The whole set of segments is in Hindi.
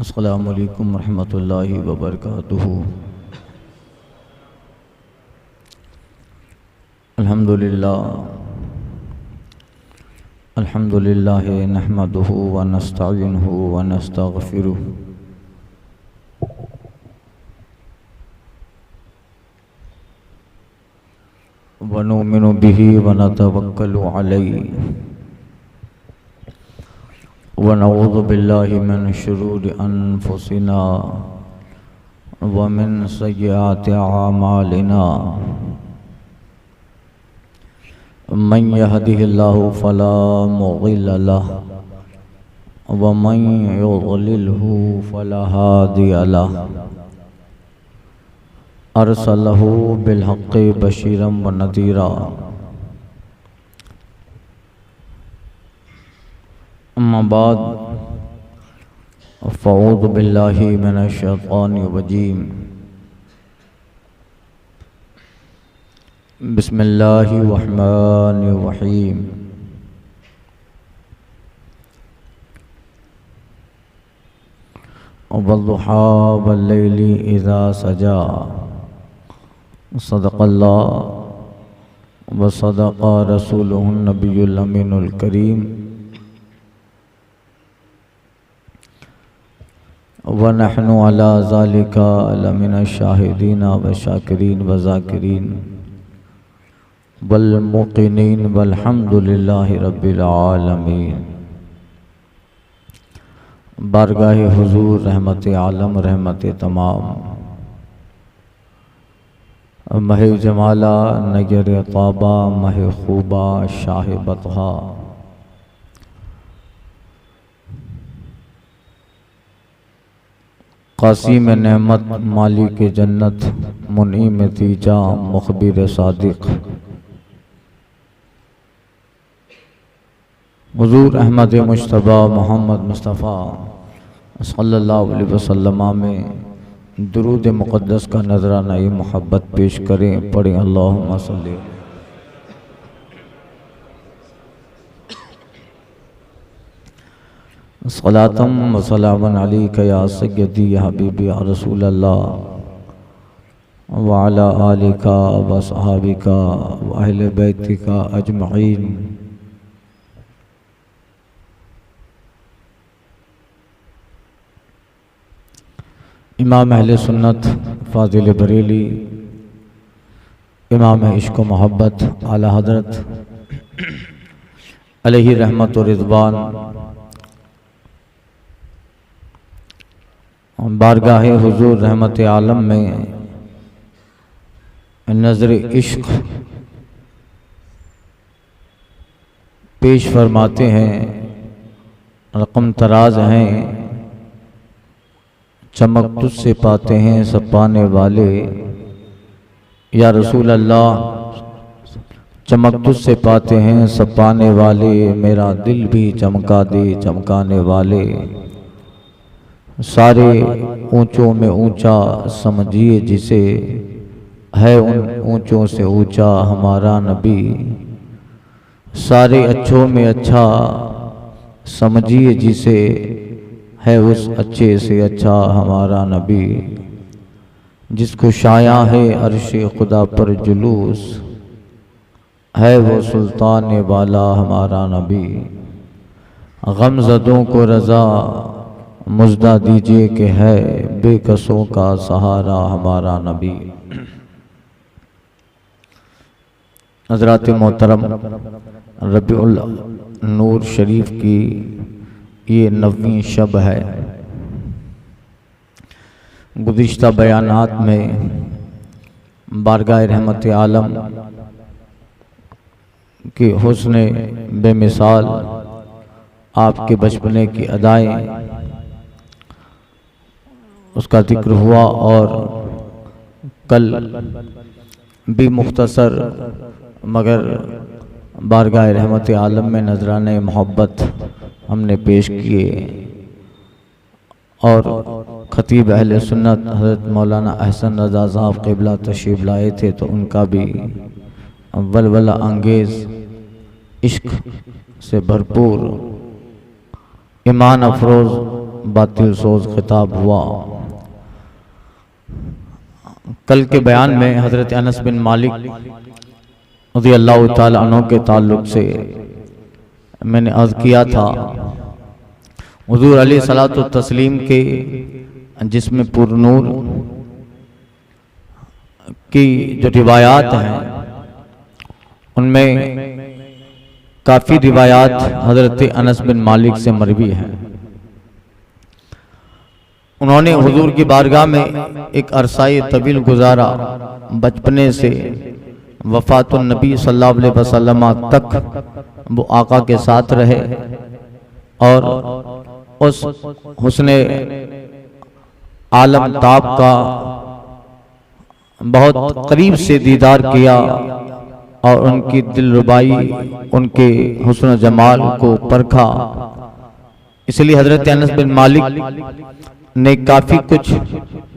अस्सलामु अलैकुम रहमतुल्लाहि व बरकातुहू। अल्हम्दुलिल्लाह नहमदुहू व नस्तईनुहु व नस्तगफिरुहु व नुमिनु बिही व नतवक्कलु अलैहि व नऊज़ु बिल्लाहि मिन शुरूरि अनफुसिना व मिन सय्यिआति अमालिना। मन यहदिहिल्लाहु फला मुज़िल्ल लहु व मन युज़लिलहु फला हादिय लहु। अरसलहु बिलहक़्क़ि बशीरन व नज़ीरा। अम्मा बाद फ़अऊज़ु बिल्लाहि मिनश शैतानिर रजीम। बिस्मिल्लाहिर रहमानिर रहीम। वद्दुहा वल्लैलि इज़ा सजा। सदक़ल्लाह व सदक़ रसूलुहुन नबियुल अमीनुल करीम। व नहनु अला ज़ालिका लमिनश शाहिदीन व शाकिरीन व ज़ाकिरीन वल मुक़िनीन वल्हम्दुलिल्लाहि रब्बिल आलमीन। बारगाहे हुज़ूर रहमत आलम रहमत तमाम महे जमाला नगर ताबा महे खूबा शाह बतहा। क़ासिम नेमत मालिक जन्नत मुनीम तीजा मुखबिर सादिक हुज़ूर अहमद मुश्तबा मोहम्मद मुस्तफ़ा सल्लल्लाहु अलैहि वसल्लम में दुरूद मुक़द्दस का नजराना मोहब्बत पेश करें। पढ़ें अल्लाहुम्मा सल्ली सलातम व सलामन अलैका या सय्यदी या हबीबी या रसूलल्लाह व अला आलिका व सहाबिका व अहले बैतिका अजमईन। इमाम अहले सुन्नत फाजिल बरेली इमाम इश्क व मोहब्बत आला हज़रत अलैहि रहमत व रिज़वान बारगाहे हुज़ूर रहमत आलम में नज़र इश्क पेश फरमाते हैं। रकम तराज हैं चमक तुझसे पाते हैं सब पाने वाले। या रसूल अल्लाह चमक तुझसे पाते हैं सब पाने वाले। मेरा दिल भी चमका दे चमकाने वाले। सारे ऊंचों में ऊंचा समझिए जिसे है उन ऊंचों से ऊंचा हमारा नबी। सारे अच्छों में अच्छा समझिए जिसे है उस अच्छे से अच्छा हमारा नबी। जिसको शाया है अर्श खुदा पर जुलूस है वो सुल्तान वाला हमारा नबी। गमज़दों को रज़ा मुज़दा दीजिए कि है बेकसों का सहारा हमारा नबी। हज़रात मोहतरम रबीउल नूर शरीफ की ये 9वीं शब है। गुज़िश्ता बयानात में बारगाह रहमत आलम की हुस्न बेमिसाल आपके बचपने की अदाएँ उसका जिक्र हुआ। और कल भी मुख्तसर मगर बारगाह रहमत आलम में नजराने मोहब्बत हमने पेश किए। और खतीब अहले सुन्नत हज़रत मौलाना अहसन रज़ा साहब क़िबला तशरीफ़ लाए थे तो उनका भी वलवला अंगेज़ इश्क से भरपूर ईमान अफरोज़ बातिल सोच खिताब हुआ। कल के बयान में हज़रत अनस बिन मालिक रज़ी अल्लाह ताला अन्हु के ताल्लुक़ से मैंने अर्ज़ किया था, हुज़ूर अलैहिस्सलातु तस्लीम के जिस्म पुरनूर की जो रिवायात हैं उनमें काफ़ी रिवायात हज़रत अनस बिन मालिक से मरवी हैं। उन्होंने हुजूर की बारगाह में एक अरसाए तवील गुजारा, बचपने से वफ़ातुन नबी सल्लल्लाहु अलैहि वसल्लम तक वो आका के साथ रहे और उस हुस्ने आलम ताब का बहुत करीब से दीदार किया और उनकी दिलरुबाई, उनके हुस्न जमाल को परखा। इसलिए हज़रत अनस बिन मालिक ने काफ़ी कुछ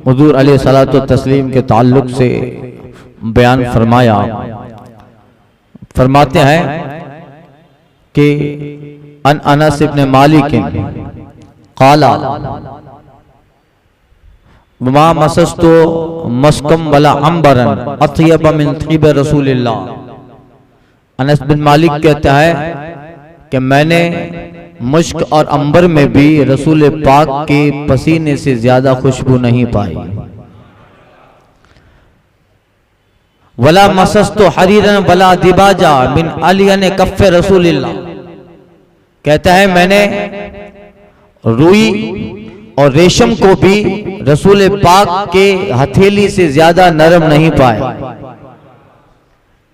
हुजूर अलैहिस्सलातु तस्लीम के ताल्लुक़ से बयान फरमाया। फरमाते हैं कि अन अनस इब्न मालिक क़ाला मा मसस्तु मस्कम वला अंबरन अत्यब मिन तीब रसूलिल्लाह। अनस बिन मालिक कहता है कि मैंने मुश्क और अंबर में भी रसूल पाक के पसीने से ज्यादा खुशबू नहीं पाई। वला मसस्तु हरीरन वला दिबाजा मिन अलियन कफ़े रसूलिल्लाह। कहता है मैंने रुई और रेशम को भी रसूल पाक के हथेली से ज्यादा नरम नहीं पाया।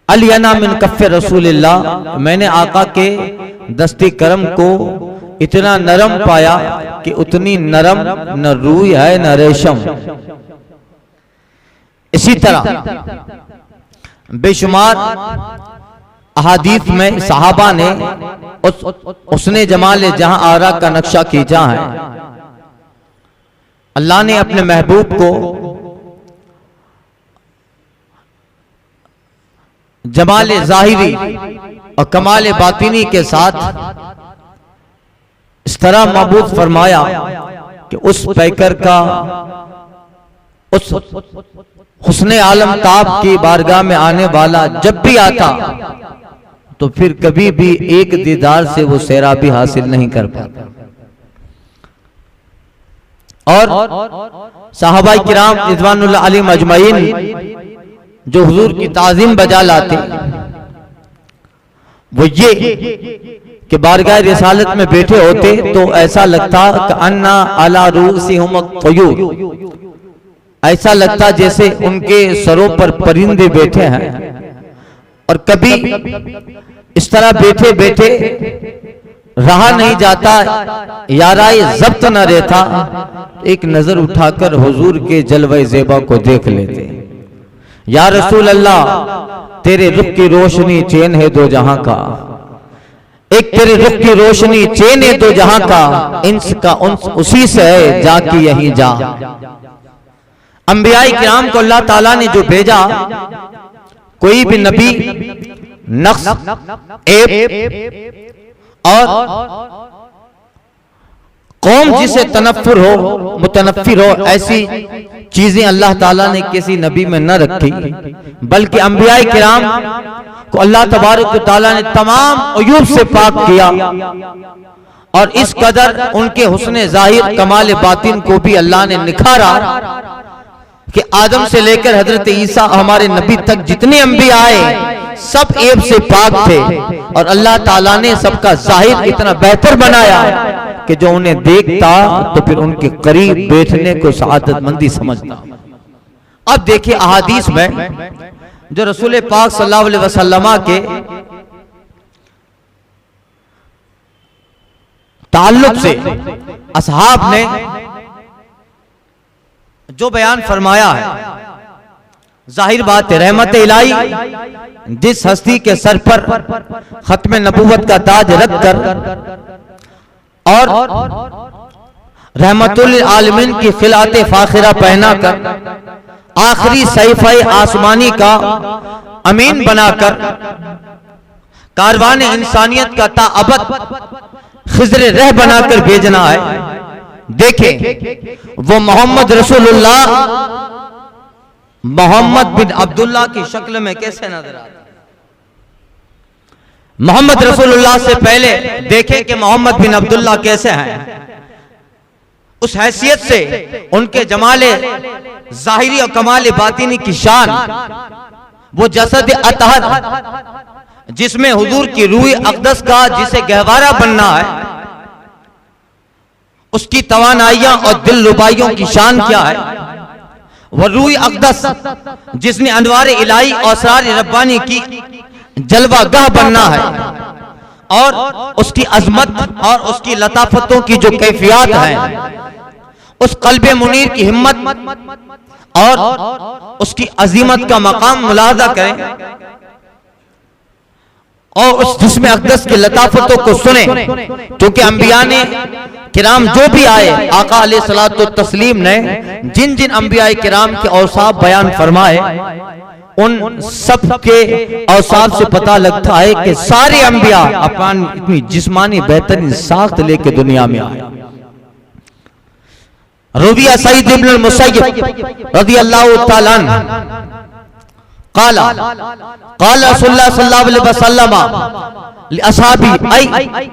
अलियना मिन कफ़े रसूलिल्लाह, मैंने आका के दस्ते करम को इतना नरम पाया कि उतनी नरम न रुई है न रेशम। इसी तरह बेशुमार अहादीस में सहाबा ने उसने जमाल जहां आरा का नक्शा खींचा है। अल्लाह ने अपने महबूब को जमाल ज़ाहिरी और कमाल बातिनी के साथ इस तरह मबूद फरमाया कि उस पैकर का, उस हुस्ने आलम ताब की बारगाह में आने वाला जब भी आता तो फिर कभी भी एक दीदार से वो सैराबी हासिल नहीं कर पाता। और साहबा किराम रिज़वानुल्लाह अलैहिम अजमईन जो हुजूर की ताज़ीम बजा लाते वो ये कि बारगाह रिसालत में बैठे होते तो ऐसा लगता कि अन्ना अला रूसिहिम तयूर, ऐसा लगता जैसे उनके सरों पर परिंदे बैठे हैं। और कभी इस तरह बैठे बैठे रहा नहीं जाता, याराए जब्त न रहता, एक नजर उठाकर हुजूर के जलवे ज़ेबा को देख लेते। या रसूल अल्लाह, तेरे रुख की रोशनी चैन है दो जहां का, एक तेरे रुख की रोशनी चैन है दो जहां का, इंस का उन्स उसी से है जाकी यहीं जा। अंबियाई किराम को अल्लाह ताला ने जो भेजा, कोई भी नबी नक्स और कौम जिसे तनफ्फुर हो, मुतनफ्फिर हो, ऐसी चीजें अल्लाह ताला ने किसी नबी में न रखी, बल्कि अंबियाई किराम को अल्लाह तबारक व तआला ने तमाम अयूब से पाक किया। और इस कदर उनके हुस्ने जाहिर कमाल बातिन को भी अल्लाह ने निखारा कि आदम से लेकर हजरत ईसा हमारे नबी तक जितने अंबिया आए सब ऐब से पाक थे। और अल्लाह ताला ने सबका जाहिर इतना बेहतर बनाया कि जो उन्हें देखता तो फिर उनके करीब बैठने को सआदतमंदी समझता। अब देखिए अहादीस में जो रसूल पाक सल्लल्लाहु अलैहि वसल्लम के ताल्लुक से असहाब ने जो बयान फरमाया है, जाहिर बात है रहमत इलाही जिस हस्ती के सर पर खत्म नबूवत का ताज रखकर और रहमतुल आलमीन की खिलाते फाखिरा पहनाकर आखिरी सहीफे आसमानी का अमीन बनाकर कारवान इंसानियत का ताअबद खिज़्र रह बनाकर भेजना है। देखें वो मोहम्मद रसूलुल्लाह मोहम्मद बिन अब्दुल्ला की शक्ल में कैसे नजर आते। मोहम्मद रसूलुल्लाह से पहले देखें कि मोहम्मद बिन अब्दुल्ला कैसे हैं। उस हैसियत से उनके जमाले जाहिरी और कमाल बातिनी की शान, वो जसद अतहर जिसमें हुजूर की रूह अक़दस का जिसे गहवारा बनना है, उसकी तवानाइयां और दिल रुबाइयों की शान क्या है। वह रूह अक़दस जिसने अनवार इलाही और असरार रब्बानी की जलवा गाह बनना है, और उसकी अजमत और उसकी लताफतों की जो कैफियत है, उस कल्बे मुनीर की हिम्मत और उसकी अजीमत का मकाम मुलाहजा करें और उस जिस्म अक़दस की लताफतों को सुने। क्योंकि अंबिया ने किराम जो भी आए, आका अलैहिस्सलातु तस्लीम ने जिन जिन अंबिया किराम के औसाफ बयान फरमाए, उन सब के औसाफ से पता लगता है कि सारे अंबिया अपन इतनी जिस्मानी बेहतरीन साख्त लेके दुनिया में आए। रबिया सईद इब्न अल-मुसय्यब रज़ियल्लाहु तआला काला काला रसूलुल्लाह सल्लल्लाहु अलैहि वसल्लम लिअसहाबी आई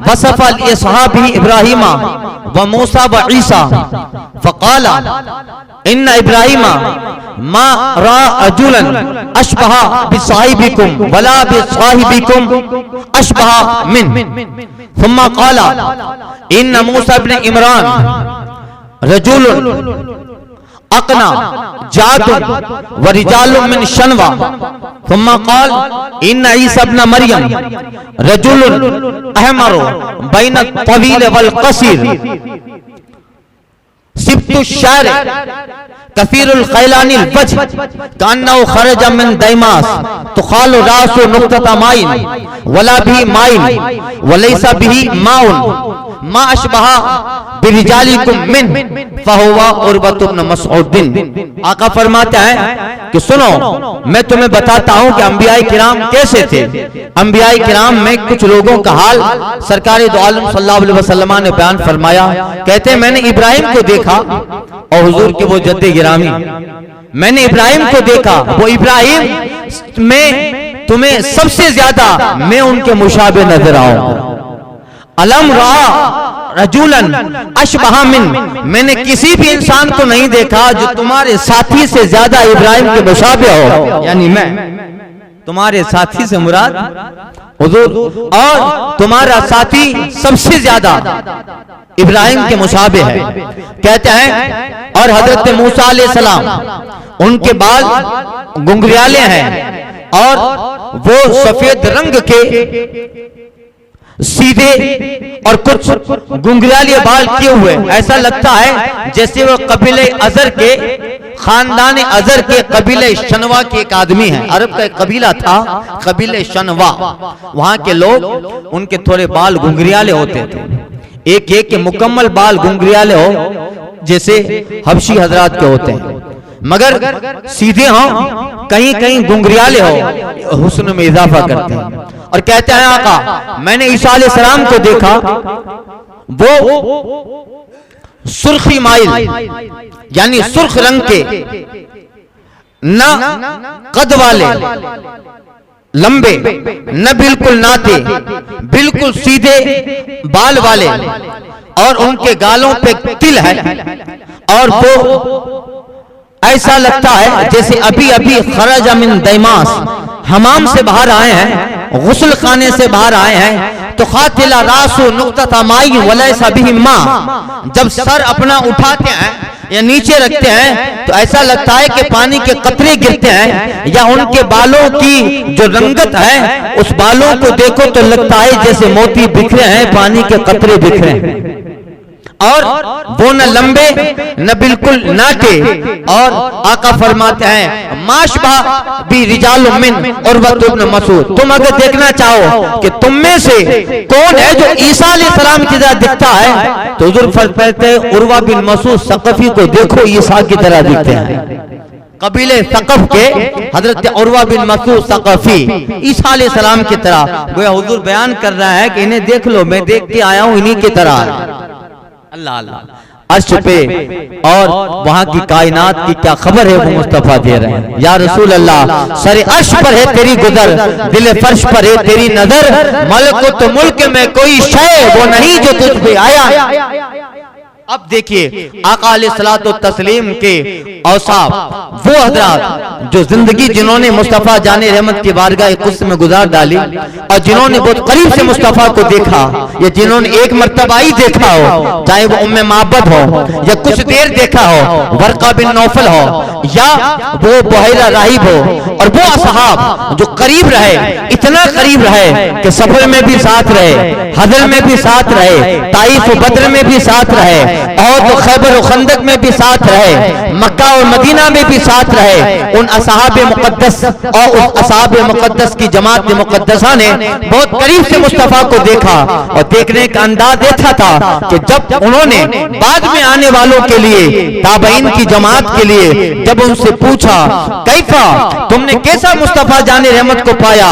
वसफ़ लिअसहाबी इब्राहीम व मूसा व ईसा फ़क़ाला इन्ना इब्राहीम मा रा रजुलन अशबहा बिसाहिबिकुम वला बिसाहिबिकुम अशबहा मिन थुम्मा क़ाला इन्ना मूसा इब्न इमरान रजुलन अकना जादुन व रिजालुन मिन शनवा थुम्मा क़ाल इन्ना ईसा इब्न मरियम रजुलन अहमरु बैन तवील वल क़सीर सिब्तु शार कसीरुल ख़ैलानिल वज्ह कान्नहु खरजा मिन दैमास तुखालु रासु नुक्तता माइन वला भी माइन वलैसा बिही माउन मा अशबहा बिरिजालिकुम मिन फहुवा उर्वतु इब्न मसऊद। आका फरमाते हैं कि सुनो, मैं तुम्हें बताता हूं कि अंबियाए किराम कैसे थे। अंबियाए किराम में कुछ लोगों का हाल सरकार दो आलम सल्लल्लाहु अलैहि वसल्लम ने बयान फरमाया। कहते हैं मैंने इब्राहिम को देखा और हुजूर के वो जद्दे गिरामी, मैंने इब्राहिम को देखा, वो इब्राहिम में तुम्हें सबसे ज्यादा मैं उनके मुशाबे नजर आऊंगा। अलम रा रजुलन अशबहा मिन, मैंने किसी भी इंसान को नहीं देखा जो तुम्हारे साथी से ज्यादा इब्राहिम के मुशाबे हो, यानी मैं तुम्हारे साथी से मुराद हुजूर, और तुम्हारा साथी सबसे ज्यादा इब्राहिम के मुशाबे है। कहते हैं और हजरत मूसा अलैहिस्सलाम उनके बाल गुंगरियाले हैं और वो सफेद रंग के सीधे और कुछ गुंगरियाले बाल किए हुए, ऐसा लगता है जैसे वो कबीले अजर के खानदान अजर के कबीले शनवा के एक आदमी है। अरब का एक कबीला था कबीले शनवा, वहां के लोग उनके थोड़े बाल गुंगरियाले होते थे, एक एक के मुकम्मल बाल गुंगरियाले हो जैसे हबशी हजरात के होते हैं, मगर सीधे हो कहीं कहीं गुंगरियाले हो, हुस्न में इजाफा करते हैं। और कहते हैं आका मैंने ईसा अलैहिस्सलाम को देखा, वो सुर्खी माइल यानी सुर्ख रंग के, न कद वाले लंबे न बिल्कुल नाते, बिल्कुल सीधे बाल वाले, और उनके गालों पे तिल है, और वो ऐसा लगता है जैसे अभी अभी खरजा मिन दैमास, हमाम से बाहर आए हैं, गुस्ल खाने से बाहर आए हैं। तो खातिला रासु नुक्ता माई वलैसा बिही मा, जब सर अपना उठाते हैं या नीचे रखते हैं तो ऐसा लगता है कि पानी के कतरे गिरते हैं, या उनके बालों की जो रंगत है उस बालों को देखो तो लगता है जैसे मोती बिखरे हैं, पानी के कतरे बिखरे हैं। और वो न लंबे न बिल्कुल नाटे, और आका फरमाते हैं माशबा भी रिजालुम मिन उर्वत इब्न मसूद, तुम अगर देखना चाहो कि तुम में से कौन है जो ईसा अलैहिस्सलाम की तरह दिखता है, तो हुजूर फरमाते हैं उर्वा बिन मसूद सकफी को देखो, ईसा की तरह दिखते हैं। कबीले सकफ के हजरत उर्वा बिन मसूद सकफी ईसा अलैहिस्सलाम की तरह, गोया हुजूर बयान कर रहा है कि इन्हें देख लो, मैं देख के आया हूं इन्हीं की तरह। अल्लाह अल्लाह। अर्श पे और वहां की कायनात की क्या खबर है वो मुस्तफा दे रहे हैं। या रसूल अल्लाह, सरे अर्श पर है तेरी गुदर, दिल फर्श पर है तेरी नजर, मलकुत मुल्क में कोई शय वो नहीं जो तुझ पे आया। अब देखिए आका अलैहिस्सलात व तस्लीम के औसाफ, वो हजरात जो जिंदगी जिन्होंने मुस्तफा जाने रहमत की बारगाह कुद्स में गुजार डाली और जिन्होंने बहुत करीब से मुस्तफा को देखा, या जिन्होंने एक मर्तबा ही देखा हो, चाहे वो उम्मे माबद हो या कुछ देर देखा हो, वर्का बिन नौफल हो या वो बुहैरा राहिब हो, और वो असहाब जो करीब रहे, इतना करीब रहे कि सफर में भी साथ रहे, हजर में भी साथ रहे, ताइफ व बद्र में भी साथ रहे, और तो खैबर और खंदक में भी साथ रहे, मक्का और मदीना में भी साथ रहे। उन असहाबे मुकद्दस और उस असहाबे मुकद्दस की जमात मुकद्दसा ने बहुत करीब से मुस्तफा को देखा, और देखने का अंदाज ऐसा था कि जब उन्होंने बाद में आने वालों के लिए, ताबईन की जमात के लिए जब उनसे पूछा, कैफा, तुमने कैसा मुस्तफा जाने रहमत को पाया,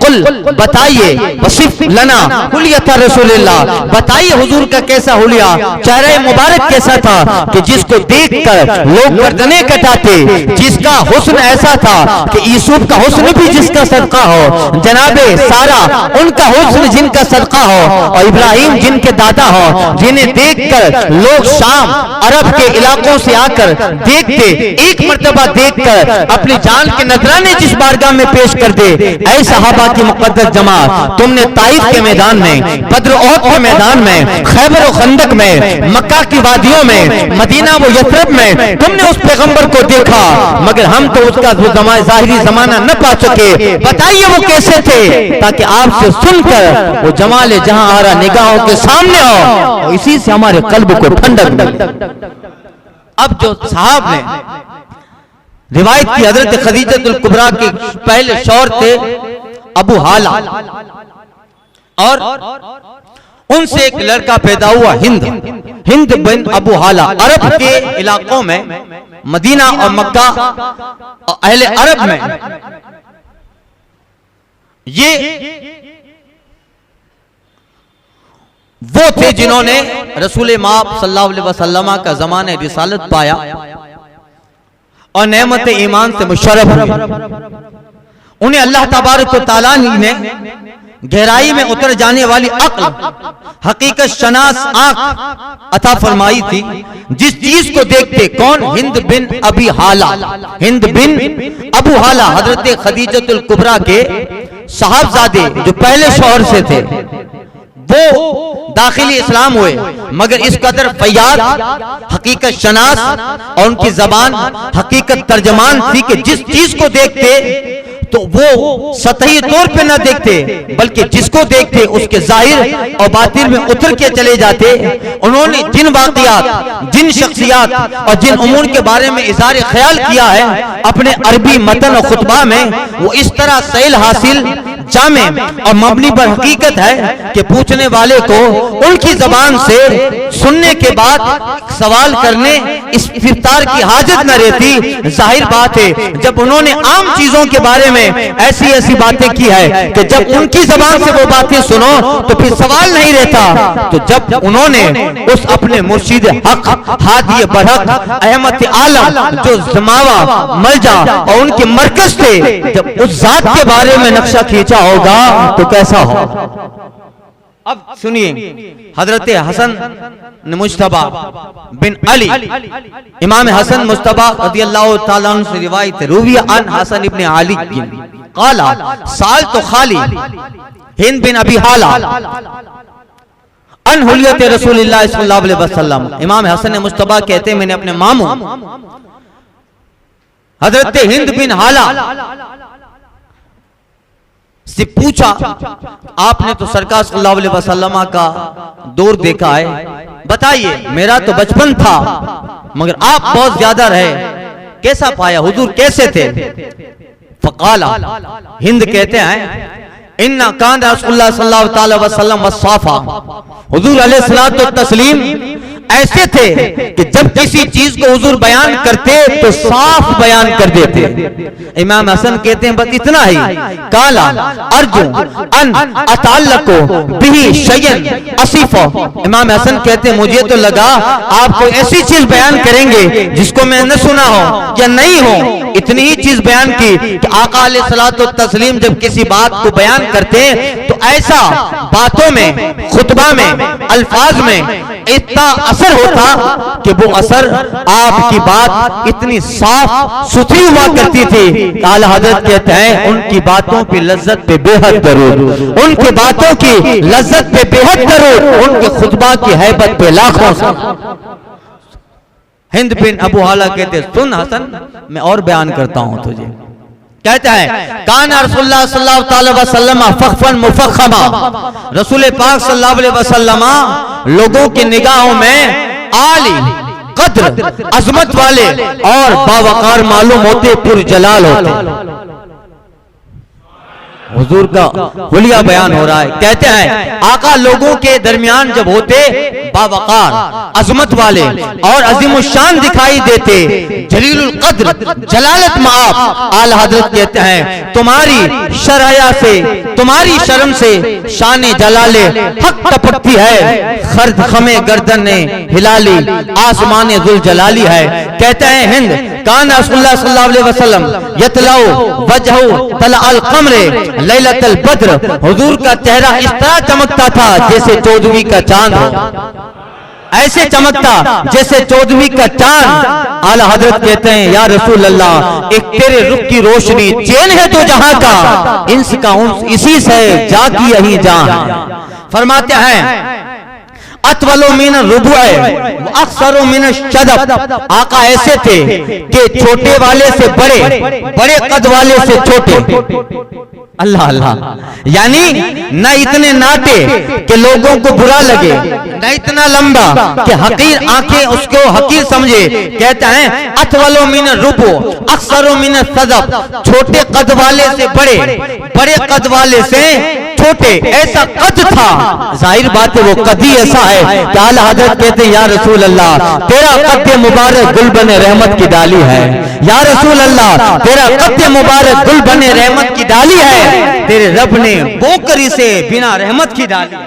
कुल बताइए, वसिफ लना हुलियत रसूलुल्लाह, बताइए हुजूर का कैसा हुलिया, चेहरा मुबारक कैसा था कि जिसको देखकर लोग गर्दनें कटाते, जिसका हुस्न ऐसा था कि यूसुफ का हुस्न भी जिसका सदका हो, जनाबे सारा उनका हुस्न जिनका सदका हो, और इब्राहिम जिनके दादा हो, जिन्हें देखकर लोग शाम अरब के इलाकों से आकर देखते, एक मर्तबा देखकर अपनी जान के नजराने जिस बारगाह में पेश कर दे। ऐ सहाबा की मुकद्दस जमात, तुमने ताइफ के मैदान में, बद्र ओहद के मैदान में, खैबर और खंदक में, मक्का की वादियों में, मदीना व यथरब में तुमने उस पैगंबर को देखा, मगर हम तो उसका ज़ाहिरी जमाना न पा सके। बताइए वो कैसे थे, ताकि आपसे सुनकर वो जमाल जहां आ रहा निगाहों के सामने हो, और इसी से हमारे कल्ब को ठंडक मिले। अब जो साहब ने रिवायत की, हजरत खदीजतुल कुबरा के पहले शौहर थे अबू हाला, और उनसे एक लड़का पैदा हुआ हिंद बिन अबू हाला। अरब के इलाकों में, मदीना और मक्का और अहले अरब में, ये वो थे जिन्होंने रसूल माब सल्लल्लाहु अलैहि वसल्लम का ज़माने रिसालत पाया और नेमत ईमान से मुशर्रफ हुए। उन्हें अल्लाह तबारक व तआला ने गहराई में उतर जाने वाली अक्ल, हकीकत शनास आंख अता फरमाई थी। जिस चीज को देखते, कौन? हिंद बिन अबी हाला, हिंद बिन अबू हाला, हजरत खदीजतुल कुबरा के साहबजादे जो पहले शौहर से थे, वो दाखिली इस्लाम हुए, मगर इस कदर फैयाद, हकीकत शनास और उनकी जबान हकीकत तर्जमान थी कि जिस चीज को देखते तो वो सतही तौर पे न देखते, बल्कि जिसको देखते उसके जाहिर और बातिन में उतर के चले जाते। उन्होंने जिन वाक़ियात, जिन शख्सियात और जिन उमूर के बारे में इज़हार ख्याल किया है अपने अरबी मतन और खुतबा में, वो इस तरह सैल हासिल, जामे और मबनी पर हकीकत है कि पूछने वाले को उनकी जबान से सुनने के बाद सवाल करने इस इफ्तार की हाजत न रहती। जाहिर बात है जब उन्होंने आम चीजों के बारे में ऐसी ऐसी बातें की है कि जब उनकी जबान से वो बातें सुनो तो फिर सवाल नहीं रहता। तो जब उन्होंने उस अपने मुर्शिद हक, हादी बरहक, अहमद आलम जो जमावा मलजा और उनके मरकज थे, जब उस जात के बारे में नक्शा खींचा होगा तो कैसा हो। अब सुनिए, हजरत हसन मुज्तबा बिन अली, इमाम हसन मुज्तबा रज़ियल्लाहु ताला अन्हु से रिवायत है, रुविया अन हसन इब्न अली क़ाला साल तो खाली हिंद बिन अबी हाला अन हुलियत रसूलुल्लाह सल्लल्लाहु अलैहि वसल्लम। इमाम हसन मुज्तबा कहते हैं मैंने अपने मामू हजरत हिंद बिन हाला से पूछा, आपने तो सरकार सल्लल्लाहु अलैहि वसल्लम का दौर देखा है, बताइए मेरा तो बचपन था मगर आप बहुत ज्यादा रहे, कैसा पाया, हुजूर कैसे थे? फकाला, हिंद कहते हैं इन्ना कान रसूलुल्लाह सल्लल्लाहु अलैहि वसल्लम वस्साफा, हुजूर अलैहिस्सलातु तस्लीम ऐसे थे कि जब किसी चीज को हुजूर बयान करते तो साफ बयान कर देते। इमाम हसन कहते हैं बस इतना ही, काला अर्जु अन अताल्लको बिही शयन असीफो। इमाम हसन कहते हैं मुझे तो लगा आप कोई ऐसी चीज बयान करेंगे जिसको मैं न सुना हो या नहीं हो। इतनी ही चीज बयान की कि आका अलैहिस्सलातु तस्लीम जब किसी बात को बयान करते तो ऐसा बातों में, खुतबा में, अल्फाज में इतना असर होता कि वो असर आपकी बात इतनी साफ सुथरी हुआ करती थी। आला हजरत कहते हैं उनकी बातों की लज्जत पे बेहद दरूद, उनकी बातों की लज्जत पे बेहद दरूद, उनके खुतबा की हैबत पे लाखों से। हिंद बिन अबू हाला कहते सुन हसन मैं और बयान करता हूं तुझे। कहता है कान रसूलुल्लाह सल्लल्लाहु अलैहि वसल्लम फखफन मुफखमा, रसूल पाक सल्लल्लाहु अलैहि वसल्लम लोगों की निगाहों में आली कद्र अजमत वाले और बावकार मालूम होते, पुरजलाल होते। हुजूर का हुलिया बयान हो रहा है। कहते हैं आका लोगों के दरमियान जब होते बावकार अजमत वाले और अजीम शान दिखाई देते, जलीलुल कद्र जलालत माप। आला हजरत कहते हैं तुम्हारी शरया से, तुम्हारी शर्म से शान जलाले हक टपकती है, खर्द खमे गर्दन ने हिलाली आसमान जुल जलाली है। कहते हैं हिंद कान रसूलुल्लाह सल्लल्लाहु अलैहि वसल्लम यतलाउ वजहु तलअल कमरे लैलतल बद्र, हुजूर का चेहरा इस तरह चमकता था जैसे 14वीं का चांद हो, ऐसे चमकता जैसे 14वीं का चांद। आला हजरत कहते हैं या रसूल अल्लाह एक तेरे रुख की रोशनी चैन है तो जहां का, इंस का उन्स इसी से जाकी यही जान। फरमाते हैं अतवलो मिन रुबुए अक्सरो मिन शदब, आका ऐसे थे कि छोटे वाले से बड़े, बड़े कद वाले से छोटे। अल्लाह अल्लाह, यानी न इतने नाटे कि लोगों को बुरा लगे, न इतना लंबा कि हकीर आंखें उसको हकीर समझे। कहता है अतवलो मिन रुबु अक्सरो मिन सदब, छोटे कद वाले से बड़े, बड़े कद वाले से छोटे, ऐसा कद था। जाहिर बात है वो कद ही ऐसा है कि आला हजरत कहते हैं या रसूल अल्लाह तेरा कद मुबारक गुलबन रहमत की डाली है, या रसूल अल्लाह तेरा कद मुबारक गुलबन रहमत की डाली है, तेरे रब ने बोकरी से बिना रहमत की डाली,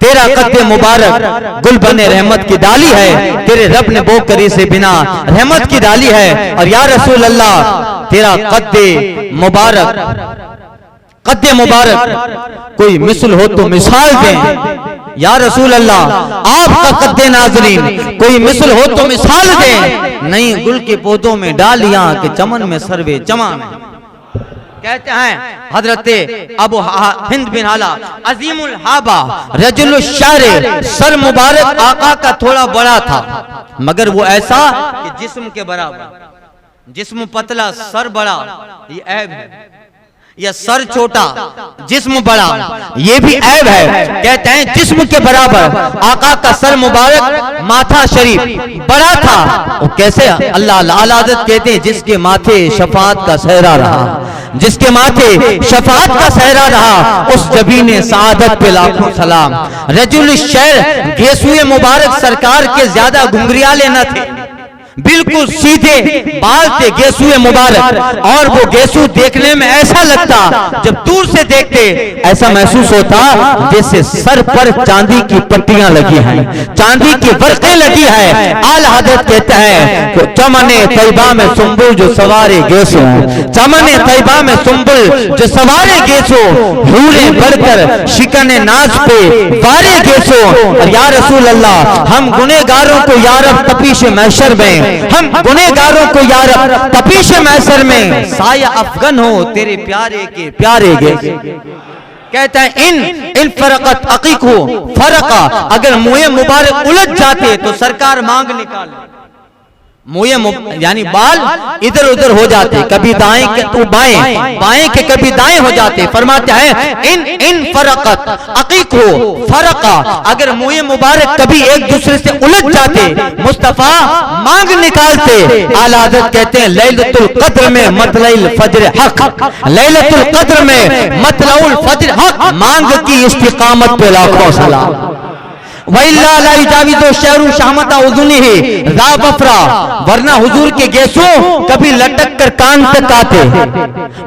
तेरा कद मुबारक गुलबन रहमत की डाली है, तेरे रब ने बोकरी से बिना रहमत की डाली है। और या रसूल अल्लाह तेरा कद मुबारक, कद मुबारक कोई मिसल हो तो मिसाल दें। या रसूल अल्लाह आपका कद नाज़रीन कोई मिसल हो तो मिसाल दें, नहीं गुल के पौधों में डालियां के चमन में सर्वे चमा में। कहते हैं हजरत अबू हिंद बिन हाला अजीमुल हाबा रजुल शारे, सर मुबारक आका का थोड़ा बड़ा था मगर वो ऐसा कि जिस्म के बराबर, जिस्म पतला सर बड़ा, ये ऐब है, या सर छोटा जिस्म बड़ा, ये भी ऐब है। कहते हैं जिस्म के बराबर आका का सर मुबारक, माथा शरीफ बड़ा था। वो कैसे? अल्लाह आलादत कहते हैं जिसके माथे शफात का सहरा रहा, जिसके माथे शफात का सहरा रहा, उस जबीने सआदत पे लाखों सलाम। रजुल शहर गेसुए मुबारक सरकार के ज्यादा घुंघरियाले न थे, बिल्कुल सीधे बाल थे गेसुए मुबारक, और वो गेसू देखने में ऐसा लगता, जब दूर से देखते ऐसा महसूस होता जैसे सर पर चांदी की पट्टियां लगी हैं, चांदी की वर्क़ें लगी है। आला हजरत कहते हैं तो चमने तैयबा में सुंबुल जो सवारे गेसो, चमने तैयबा में सुंबुल जो सवारे गेसो, हूरे बढ़कर शिकने नाज पे वारे गेसो। और या रसूल अल्लाह हम गुनेगारों को यारब तपीश महशर में, हम गुनेगारों को यार तपीश मैसर में साया अफगन हो तेरे प्यारे के प्यारे गे। कहता है इन फरकत अकीक हो फरका, अगर मुँह मुबारक उलझ जाते तो सरकार मांग निकाले, मुँह यानी बाल इधर उधर हो जाते, कभी दाएं के तो बाएं, बाएं के कभी दाएं हो जाते। फरमाते हैं इन फरकत अकीक हो फरका, अगर मुँह मुबारक कभी एक दूसरे से उलझ जाते मुस्तफा मांग निकालते। आला हज़रत कहते हैं लैलतुल कद्र में मतलउल फज्र हक, लैलतुल कद्र में मतलउल फज्र हक, मांग की इस्तिकामत पे लाखों सलाम। वइल्ला ला युजाविज़ु शहरु शामता उज़ुनिही ज़ा बफरा, वरना हुजूर के गेसों कभी लटक कर कान तक आते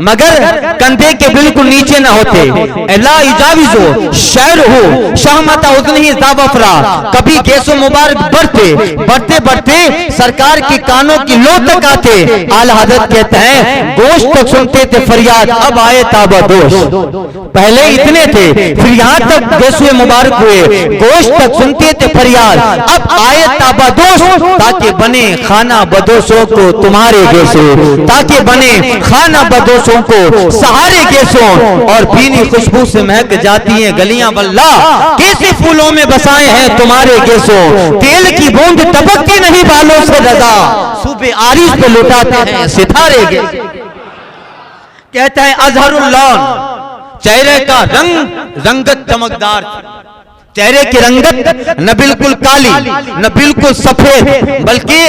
मगर कंधे के बिल्कुल नीचे न होते। ला युजाविज़ु शहरु शामता उज़ुनिही ज़ा बफरा, कभी गेसों मुबारक बढ़ते बढ़ते बढ़ते सरकार के कानों की लो तक आते। आला हज़रत कहते हैं गोश्त तक सुनते थे फरियाद, अब आए ताबादोश। पहले इतने थे, फिर यहाँ तक गेसुए मुबारक हुए, गोश्त तक सुनते थे फरियाद, अब आए ताबादोश, ताकि बने खाना बदोशों को तुम्हारे गेसो, ताकि बने खाना बदोशों को सहारे गेसों, और भीनी खुशबू से महक जाती हैं गलियां वल्लाह, कैसे फूलों में बसाए हैं तुम्हारे गेसों, तेल की बूंद टपकती नहीं बालों से रजा, सुबह आरिश पे लुटाते हैं सितारे गेसो। कहता है अजहरुल लौन, चेहरे का रंग रंगत चमकदार, चेहरे की रंगत न बिल्कुल काली न बिल्कुल सफेद बल्कि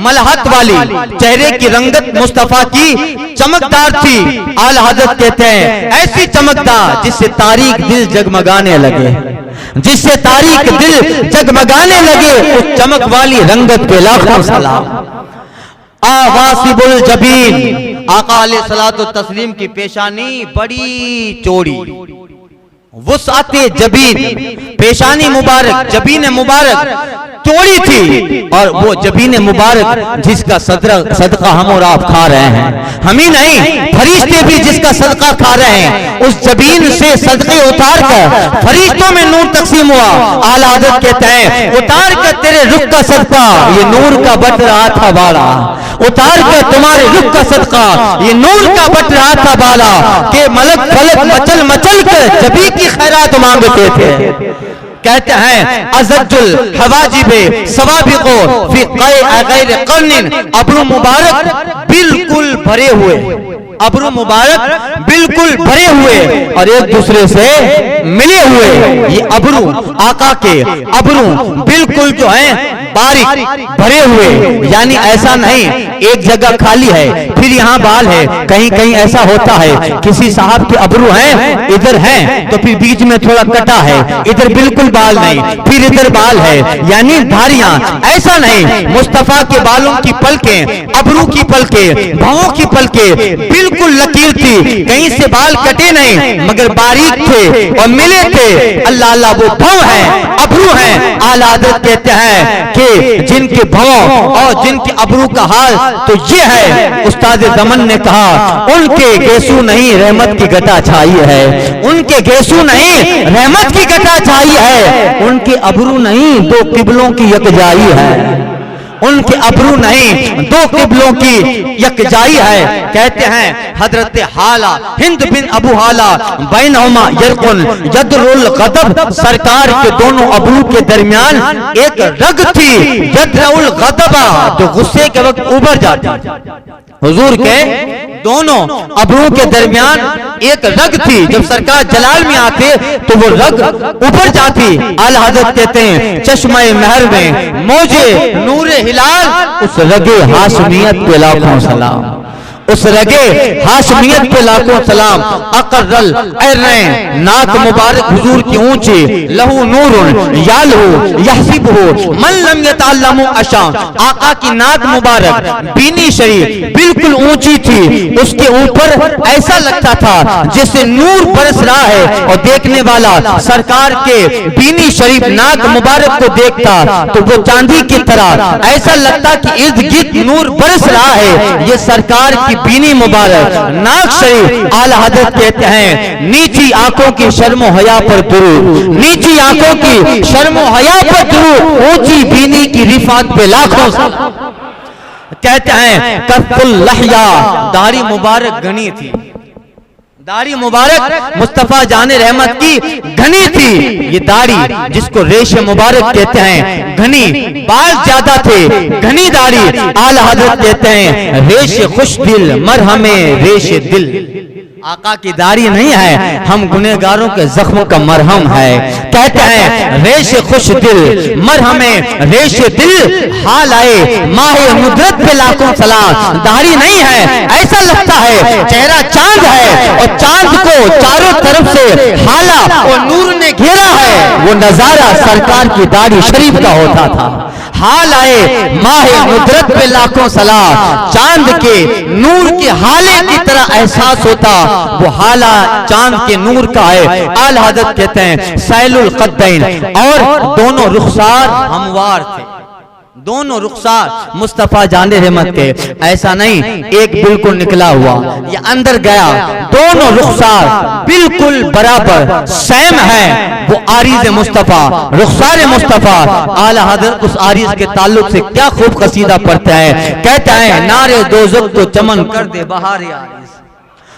मलहत वाली, चेहरे की रंगत मुस्तफा की चमकदार थी। आला हज़रत कहते हैं ऐसी चमकदार जिससे तारीख दिल जगमगाने लगे, जिससे तारीख दिल जगमगाने लगे, उस चमक वाली रंगत पे लाखों सलाम। आवासिबुल जबीन, आका अलैहिस्सलातु तस्लीम की पेशानी बड़ी चौड़ी, वुसअते जबीन, पेशानी मुबारक जबीन मुबारक चौड़ी थी, और वो जबीन मुबारक जिसका सदका हम और आप खा रहे हैं, हम ही नहीं फरिश्ते भी जिसका सदका खा रहे हैं, उस जबीन से सदके उतार कर फरिश्तों में नूर तकसीम हुआ। आला हज़रत कहते हैं उतार कर तेरे रुख का सदका ये नूर का बट रहा था बाला, उतार कर तुम्हारे रुख का सदका ये नूर का बट रहा था बाला, के मलक फलक मचल मचल कर जबी की खैरात मांगते थे। कहते हैं अज़जुल हवाजिबे सवाबिको फी गैर कर्निन, अब्रू मुबारक बिल्कुल भरे हुए, अब्रू मुबारक बिल्कुल भरे हुए और एक दूसरे से मिले हुए, ये अब्रू आका के अब्रू बिल्कुल जो है बारीक भरे हुए, यानी ऐसा नहीं एक जगह खाली है फिर यहाँ बाल है, कहीं कहीं ऐसा होता है किसी साहब के अब्रू हैं इधर हैं तो फिर बीच में थोड़ा कटा है, इधर बिल्कुल बाल नहीं फिर इधर बाल है, यानी धारियां, ऐसा नहीं। मुस्तफा के बालों की पलकें, अब्रू की पलकें, भौं की पलकें बिल्कुल लकीर थी, कहीं से बाल कटे नहीं मगर बारीक थे और मिले थे। अल्लाह अल्लाह वो भौं है अब्रू है। आला हज़रत कहते हैं कि जिनके भौं और जिनके अब्रू का हाल तो ये है, उस्ताद ज़मन ने कहा उनके गेसू नहीं रहमत की गटा छाई है, उनके गेसू नहीं रहमत की गटा छाई है, उनके अब्रू नहीं दो किबलों की यकजाई है, उनके अब्रू नहीं दो किबलों की यकजाई है। कहते हैं हजरत हाला हिंद बिन अबू हाला बैनहुमा यरकुन यदरुल गदब, सरकार के दोनों अब्रू के दरमियान एक रग थी, यदरुल गदबा, जो गुस्से के वक्त उभर जाती। हुजूर के दोनों अब्रू के दरमियान एक रग थी, जब सरकार जलाल में आते तो वो रग उभर जाती। आला हज़रत कहते हैं चश्मे महर में मौजे नूर हिलाल, उस रगे हाशमियत पे लाखों सलाम, उस रगे हाशमियत पे लाखों सलाम। अकर्रल ऐरनैन, नाक मुबारक हुजूर की ऊंची, लहू नूरुन यालहू यहसिबहू मन लम यतअल्लमु अशा, आका की नाक मुबारक बीनी शरीफ बिल्कुल ऊंची थी, उसके ऊपर ऐसा लगता था जैसे नूर बरस रहा है, और देखने वाला सरकार के बीनी शरीफ नाक मुबारक को देखता तो वो चांदी की तरह ऐसा लगता कि इर्द गिर्द नूर बरस रहा है। ये सरकार की बीनी मुबारक नाक शरीफ। आला हज़रत कहते हैं नीची आंखों की शर्मो हया पर दुरूद, नीची आंखों की शर्मो हया पर दुरूद, ऊंची बीनी की रिफात पे लाखों। कहते हैं कफ़ुल लहया, दाढ़ी मुबारक घनी थी, दाढ़ी मुबारक मुस्तफा जाने रहमत की घनी थी। ये दाढ़ी जिसको रेशे मुबारक कहते हैं, घनी बाल ज्यादा थे, घनी दाढ़ी। आला हज़रत कहते हैं रेशे खुश दिल मरहमे रेशे दिल, आका की दाढ़ी नहीं है, हम गुनहगारों के जख्मों का मरहम है। कहते हैं रेश खुश दिल मरहमे रेश दिल हाल आए माहे मुद्रत पे लाखों सलाम। दाढ़ी नहीं है, ऐसा लगता है चेहरा चांद है और चांद को चारों तरफ से हाला और नूर ने घेरा है। वो नजारा सरकार की दाढ़ी शरीफ का होता था। हाल आए माहे मुद्रत पे लाखों सलाम, चांद के नूर के हाले की तरह एहसास होता, वो हाला चांद के नूर का है। आला हज़रत कहते हैं सैलुल क़द्दैन, और दोनों रुखसार हमवार थे, दोनों रुखसार मुस्तफा जाने रहमत के। ऐसा नहीं एक बिल्कुल निकला हुआ या अंदर गया, दोनों रुखसार बिल्कुल बराबर सेम है। वो आरिज़ मुस्तफा रुखसार मुस्तफा। आला हज़रत उस आरिज़ के ताल्लुक से क्या खूब कसीदा पढ़ते हैं। कहता है नारे दोज़ख को चमन कर दे बहार आरिज़।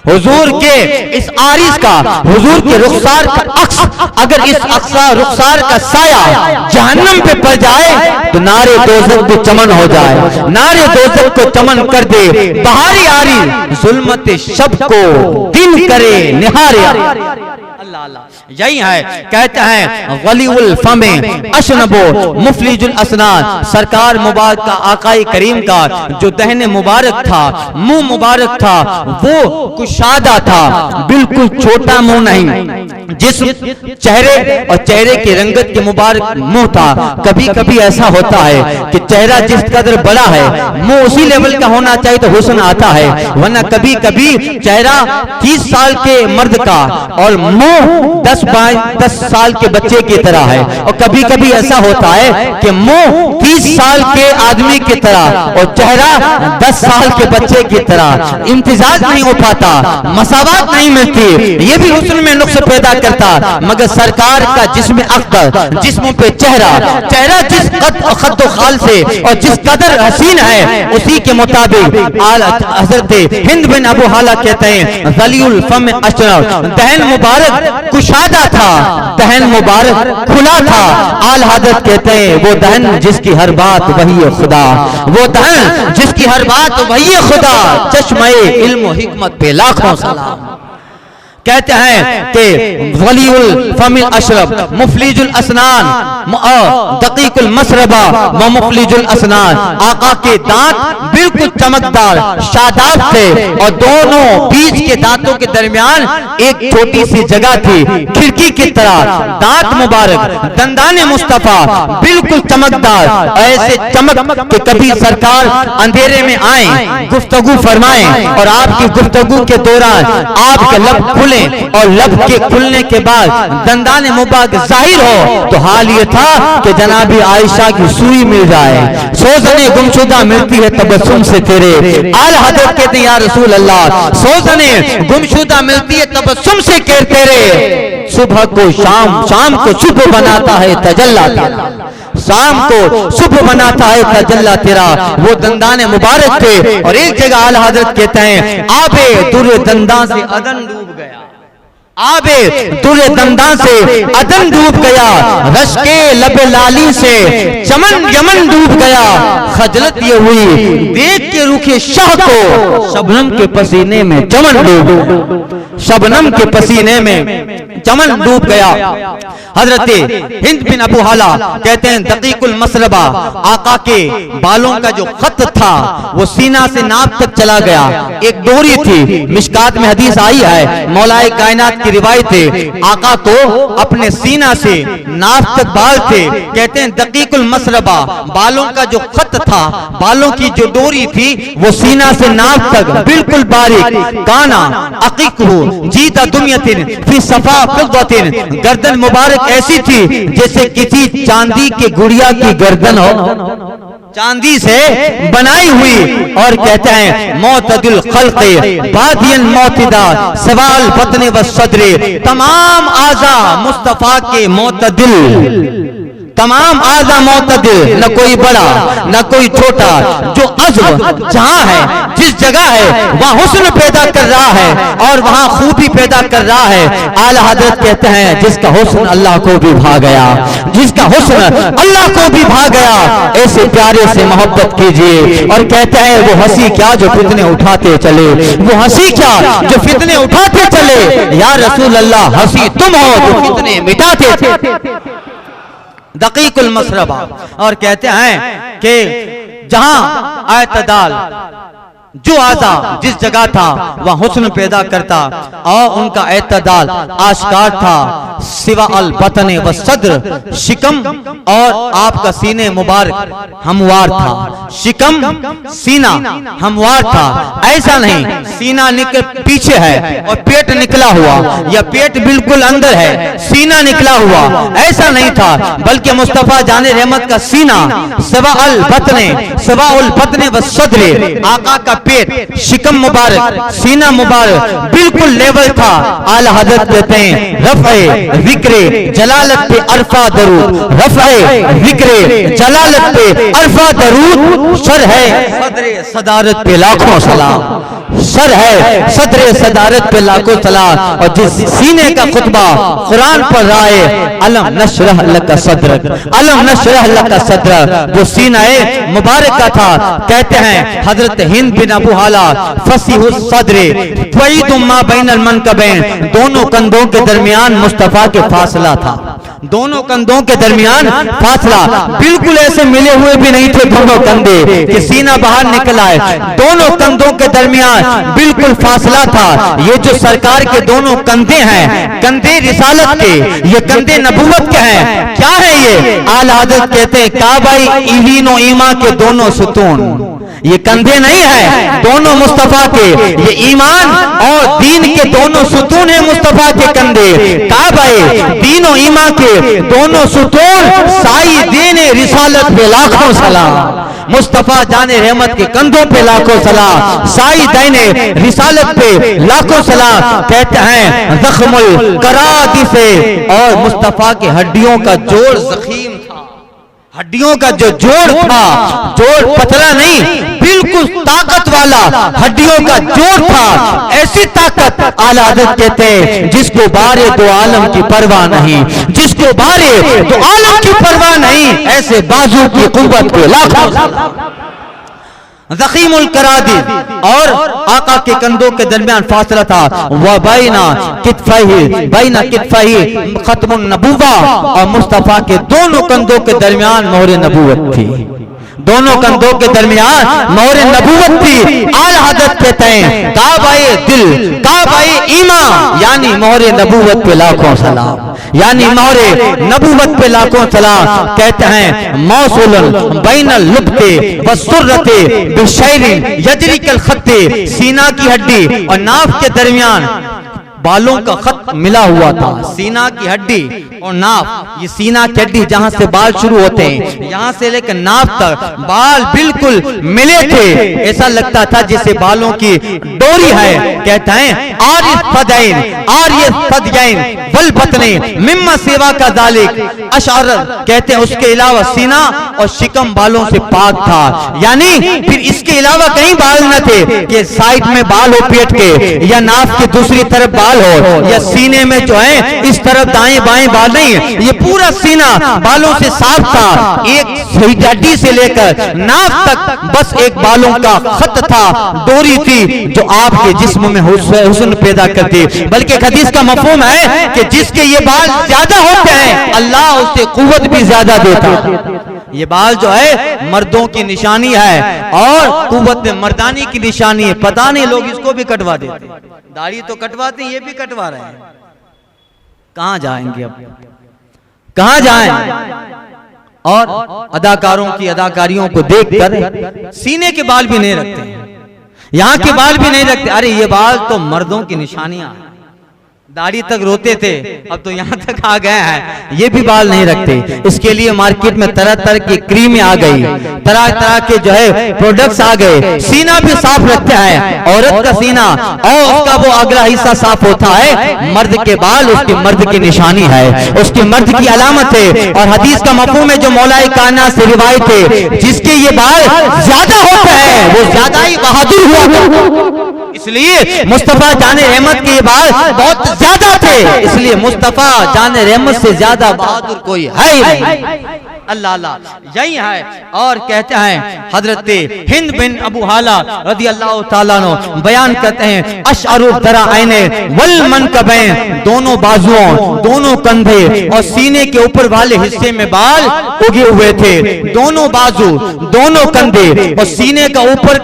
हुजूर के इस आरिज़ का, हुजूर के रुखसार का अक्स अगर इस अक्सा रुखसार का साया जहन्नम पे पड़ जाए तो नारे दोज़ख को चमन हो जाए। नारे दोज़ख को चमन कर दे बहारी आरिज़, जुल्मत शब को दिन करे निहारे। अल्लाह अल्लाह यही है। कहते हैं वलीउल फमे अशनबो मुफलिजुल असनान, सरकार मुबारक का आकाई करीम का जो दहने मुबारक था, मुंह मुबारक था, वो कुशादा था, बिल्कुल छोटा मुंह नहीं। जिस चेहरे और चेहरे की रंगत के मुबारक मुंह था। कभी कभी ऐसा होता है कि चेहरा जिस कदर बड़ा है मुंह उसी लेवल का होना चाहिए तो हुस्न आता है, वरना कभी कभी चेहरा 30 साल के मर्द का और मुंह 10 साल के बच्चे की तरह है। और कभी कभी ऐसा होता है कि मुंह 30 साल के आदमी की तरह और चेहरा 10 साल के बच्चे की तरह। इम्तिजाज नहीं हो पाता, मसावत नहीं मिलती, ये भी हुस्न में नुक्स पैदा करता। मगर सरकार का जिस्म अख्तर, जिस्म पे चेहरा जिस खद्दो खाल से और जिस कदर हसीन है उसी के मुताबिक हज़रत हिंद बिन अबू हाला कहते हैं ज़लीउल फम अशरफ, दहन मुबारक कुशादा था, दहन मुबारक खुला था। आला हज़रत कहते हैं वो दहन जिसकी हर बात वही है खुदा, वो दहन जिसकी हर बात वही है खुदा, चश्मे इल्म हिकमत पे लाखों सलाम। कहते हैं कि वलीउल फमिल अशरफ मुफलिजुल असनान दकीकुल मसरबा व मुफलिजुल असनान, आका के दांत बिल्कुल चमकदार शादाब थे और दोनों बीच के दांतों के दरमियान एक छोटी सी जगह थी खिड़की की तरह। दांत मुबारक, दंदाने मुस्तफा बिल्कुल चमकदार, ऐसे चमक कि कभी सरकार अंधेरे में आए गुफ्तगू फरमाएं और आपकी गुफ्तगू के दौरान आपके लब खुले और लब के खुलने के बाद दंदाने मुबारक जाहिर हो तो हाल ये था कि जनाबी आयशा की सुई मिल जाए। सोजने गुमशुदा मिलती है तबस्सुम से तेरे। आला हज़रत कहते हैं या रसूल अल्लाह, सोजने गुमशुदा मिलती है तबस्सुम से तेरे। सुबह को शाम, शाम को सुबह बनाता है तजल्ला तेरा, शाम को सुबह बनाता है तजल्ला तेरा। वो दंदाने मुबारक थे और एक जगह आला हज़रत कहते हैं आबे दुर्रे दंदा से अदन डूब गया, आबे दुर्रे दंदा से अदन डूब गया, रश के लबे लाली से चमन यमन डूब गया। खजलत ये हुई देख के रुखे शाह को, शबनम के पसीने में चमन डूब, शबनम के पसीने में चमन डूब गया। हजरत हिंद बिन अबू हाला कहते हैं दकीकुल मसरबा, आका के बालों का जो खत था वो सीना से नाप तक चला गया। एक डोरी थी, मिशकात में हदीस आई है, मौलाए कायनात की रिवायत है, आका को अपने सीना से नाप तक बाल थे। कहते हैं दकीकुल मसरबा, बालों का जो खत था, बालों की जो डोरी थी वो सीना से नाप तक बिल्कुल बारीक। काना अकीकहु जीता दुनियतिन फी सफा फिद्दतिन, गर्दन मुबारक ऐसी थी जैसे किसी चांदी के गुड़िया की गर्दन हो, चांदी से बनाई हुई। और कहते हैं मोतदिल खल्क़े बादियन मोतिदा सवाल बतने व सदरे, तमाम आज़ा मुस्तफ़ा के मोतदिल तमाम आज़ा मोतदिल, न कोई बड़ा न कोई छोटा, जो अज़्ब जहां है, जिस जगह है वहां हुस्न पैदा कर रहा है और वहां खूबी पैदा कर रहा है। आला हज़रत कहते हैं जिसका हुस्न अल्लाह को भी भा गया, जिसका हुस्न अल्लाह को भी भा गया, ऐसे प्यारे से मोहब्बत कीजिए। और कहते हैं वो हंसी क्या जो फितने उठाते चले, वो हंसी क्या जो फितने उठाते चले। या रसूल अल्लाह हंसी तुम हो जो फितने मिटाते थे। दकीकुल मसरबा। और कहते हैं कि जहां एतदाल, जो आज़ा जिस जगह था वह हुस्न पैदा करता और उनका एतदाल आश्कार था। सिवा अल बतने व सद्र, शिकम और आपका सीने मुबारक हमवार था। शिकम सीना हमवार था, ऐसा नहीं सीना निकल पीछे है और पेट निकला हुआ, या पेट बिल्कुल अंदर है सीना निकला हुआ, ऐसा नहीं था। बल्कि मुस्तफा जाने रहमत का सीना सिवा अल बतने व सद्रे, आका का पेट, शिकम मुबारक, सीना मुबारक बिल्कुल लेवल था। आला हज़रत कहते हैं रफ़े ज़िक्रे जलालत पे अरफा दरूद, रफ़े ज़िक्रे जलालत पे अरफा दरूद, सर है सदरे सदारत पे लाखों सलाम, सर है सदरे सदारत पे लाखों सलाम। और जिस सीने का खुतबा कुरान पढ़ रहा है, अलम नशरह लका सदरक, अलम नशरह लका सदरक, जो सीना है मुबारक का था। कहते हैं हजरत हिंद बिन अबू हाला फसीहुस सदरे फ़ईदुम्मा बैनल मनकबैन, दोनों कंधों के दरमियान मुस्तफा के फासला था, दोनों कंधों के दरमियान फासला, बिल्कुल ऐसे मिले हुए भी नहीं थे दोनों कंधे कि सीना बाहर निकला है, दोनों कंधों के दरमियान बिल्कुल फासला था। ये जो सरकार के दोनों कंधे हैं, कंधे रिसालत के, ये कंधे नबूवत के हैं। क्या है ये? आला हज़रत कहते हैं काबाई ईवीन और ईमा के दोनों सुतून, ये कंधे नहीं है दोनों मुस्तफा के, ये ईमान और दीन के दोनों सुतून है मुस्तफा के कंधे। काबाए दीन और ईमान के दोनों सुतून, साई दीन रिसालत पे लाखों सलाम, मुस्तफा जाने रहमत के कंधों पे लाखों सलाम, साई दीन रिसालत पे लाखों सलाम। कहते हैं जख्मुल करादी से, और मुस्तफा के हड्डियों का जोड़ जखीम था, हड्डियों का जो जोड़ था, जोड़ पतला नहीं बिल्कुल ताकत वाला हड्डियों का जोड़ था। ऐसी ताकत आला हज़रत कहते हैं जिसको बारे दो आलम की परवाह नहीं, जिसको बारे दो आलम की परवाह नहीं, ऐसे बाजू की कुव्वत के लाखों ज़ख़ीमुल करादी। और आका के कंधों के दरमियान फासला था। व बैना कितफ़ही खत्मुन नबुव्वा, और मुस्तफा के दोनों कंधों के दरमियान मोहर नबूवत थी, दोनों कंधों के दरमियान मोहर नबूवत थी। आला हज़रत कहते हैं काबाए दिल, काबाए ईमान, यानी मोहर नबूवत पे लाखों सलाम, यानी मोहर नबूवत पे लाखों सलाम। कहते हैं मौसूलन बैनल लुब्ते व सुर्रते बिशैरिन यजरिकल खत्ते, सीना की हड्डी और नाफ के दरमियान बालों का खत मिला हुआ था। सीना की हड्डी और नाफ, ये सीना की हड्डी जहां से बाल शुरू होते हैं, यहां से लेकर नाफ तक बाल बिल्कुल मिले थे। ऐसा लगता था जैसे बालों की डोरी है। कहते हैं आर्य फदयैन वल बतने मिम्मा सेवा का जालिक अशार, कहते हैं उसके अलावा सीना और शिकम बालों से पाक था। यानी फिर इसके अलावा कहीं बाल न थे कि साइड में बाल हो पेट के, या नाफ की दूसरी तरफ बाल हो, या सीने में जो है इस तरफ दाएं बाएं बाल नहीं, ये पूरा सीना बालों से साफ था। एक हड्डी से लेकर नाक तक बस एक बालों का खत था, डोरी थी जो आपके जिस्म में हुस्न पैदा करती। बल्कि हदीस का मफहूम है कि जिसके ये बाल ज्यादा होते हैं अल्लाह उससे कुव्वत भी ज्यादा देता। ये बाल जो है मर्दों की निशानी है और कुव्वत मर्दानी की निशानी है। पता नहीं लोग इसको भी कटवा देते, दाढ़ी तो कटवाते ये भी कटवा रहे हैं। कहां जाएंगे अब, कहां जाएं? और अदाकारों की अदाकारियों को देखकर सीने के बाल भी नहीं रखते, यहाँ के बाल भी नहीं रखते। अरे ये बाल तो मर्दों की निशानियां, दाढ़ी तक रोते थे, अब तो यहाँ तक आ गए हैं, ये भी बाल नहीं रखते। इसके लिए मार्केट में तरह तरह की क्रीमें आ गई, तरह तरह के जो है प्रोडक्ट्स आ गए। सीना भी साफ रखते हैं, औरत का सीना और उसका वो अगला हिस्सा साफ होता है। मर्द के बाल उसके मर्द की निशानी है, उसके मर्द की अलामत है। और हदीस का मफहूम है जो मौलाए कायनात से रिवायत है, जिसके ये बाल ज्यादा होते हैं वो ज्यादा ही बहादुर हुआ। इसलिए मुस्तफा जाने रहमत के ये बाल बहुत ज्यादा थे, इसलिए मुस्तफा जाने रहमत से ज्यादा बहादुर कोई है ही नहीं। अल्लाह अल्लाह, यही है। और कहते हैं हजरत हिंद बिन अबू हाला रदी अल्लाह ताला अन्हु बयान करते हैं, अशअरु दराइने वल मनकबैन, दोनों बाजुओं, दोनों कंधे और सीने के ऊपर वाले हिस्से में बाल उगे हुए थे। दोनों बाजू, दोनों कंधे और सीने का ऊपर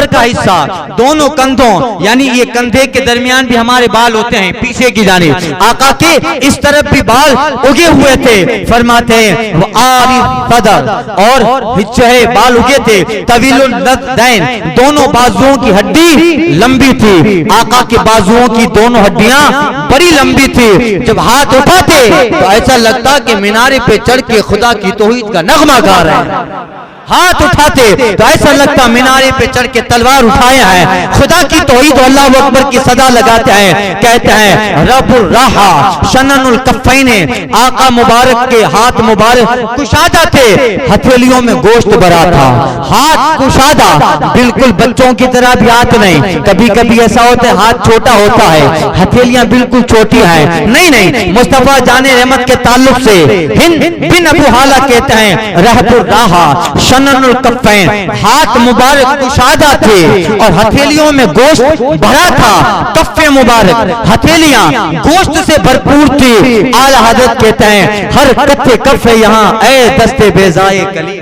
का हिस्सा, दोनों कंधों, यानी ये कंधे के दरमियान भी हमारे बाल होते हैं पीछे की जानिब, आका के इस तरफ भी बाल उगे हुए थे। फरमाते हैं वो आरी सदर, और जो है बाल उगे थे। तवीलुल नदैन, दोनों बाजुओं की हड्डी लंबी थी। आका के बाजुओं की दोनों हड्डियां बड़ी लंबी थी। जब हाथ उठाते तो ऐसा लगता कि मीनारे पे चढ़ के खुदा की तौहीद का नगमा गा रहे हैं। हाथ उठाते तो ऐसा लगता मीनारे पे चढ़ के तलवार उठाया है, खुदा की तौहीद अल्लाह अकबर की सदा लगाते हैं। कहते हैं रब्बुर राहा शननुल कफ़ैने, आका मुबारक के हाथ मुबारक कुशादा थे, हथेलियों में गोश्त भरा था। हाथ कुशादा, बिल्कुल बच्चों की तरह भी हाथ नहीं। कभी कभी ऐसा होता है हाथ छोटा होता है, हथेलियां बिल्कुल छोटी हैं। नहीं, मुस्तफा जाने रहमत के ताल्लुक से हिंद बिन अबू हाला कहते हैं रहबुर राहा शननुल कफ़ैन, हाथ मुबारक कुशादा थे और हथेलियों में गोश्त भरा था। कफ़े मुबारक, हथेलियां गोश्त से भरपूर थी। आला हज़रत कहते हैं हर कत्थे कफ़े यहाँ ऐ दस्ते बेजाए कली,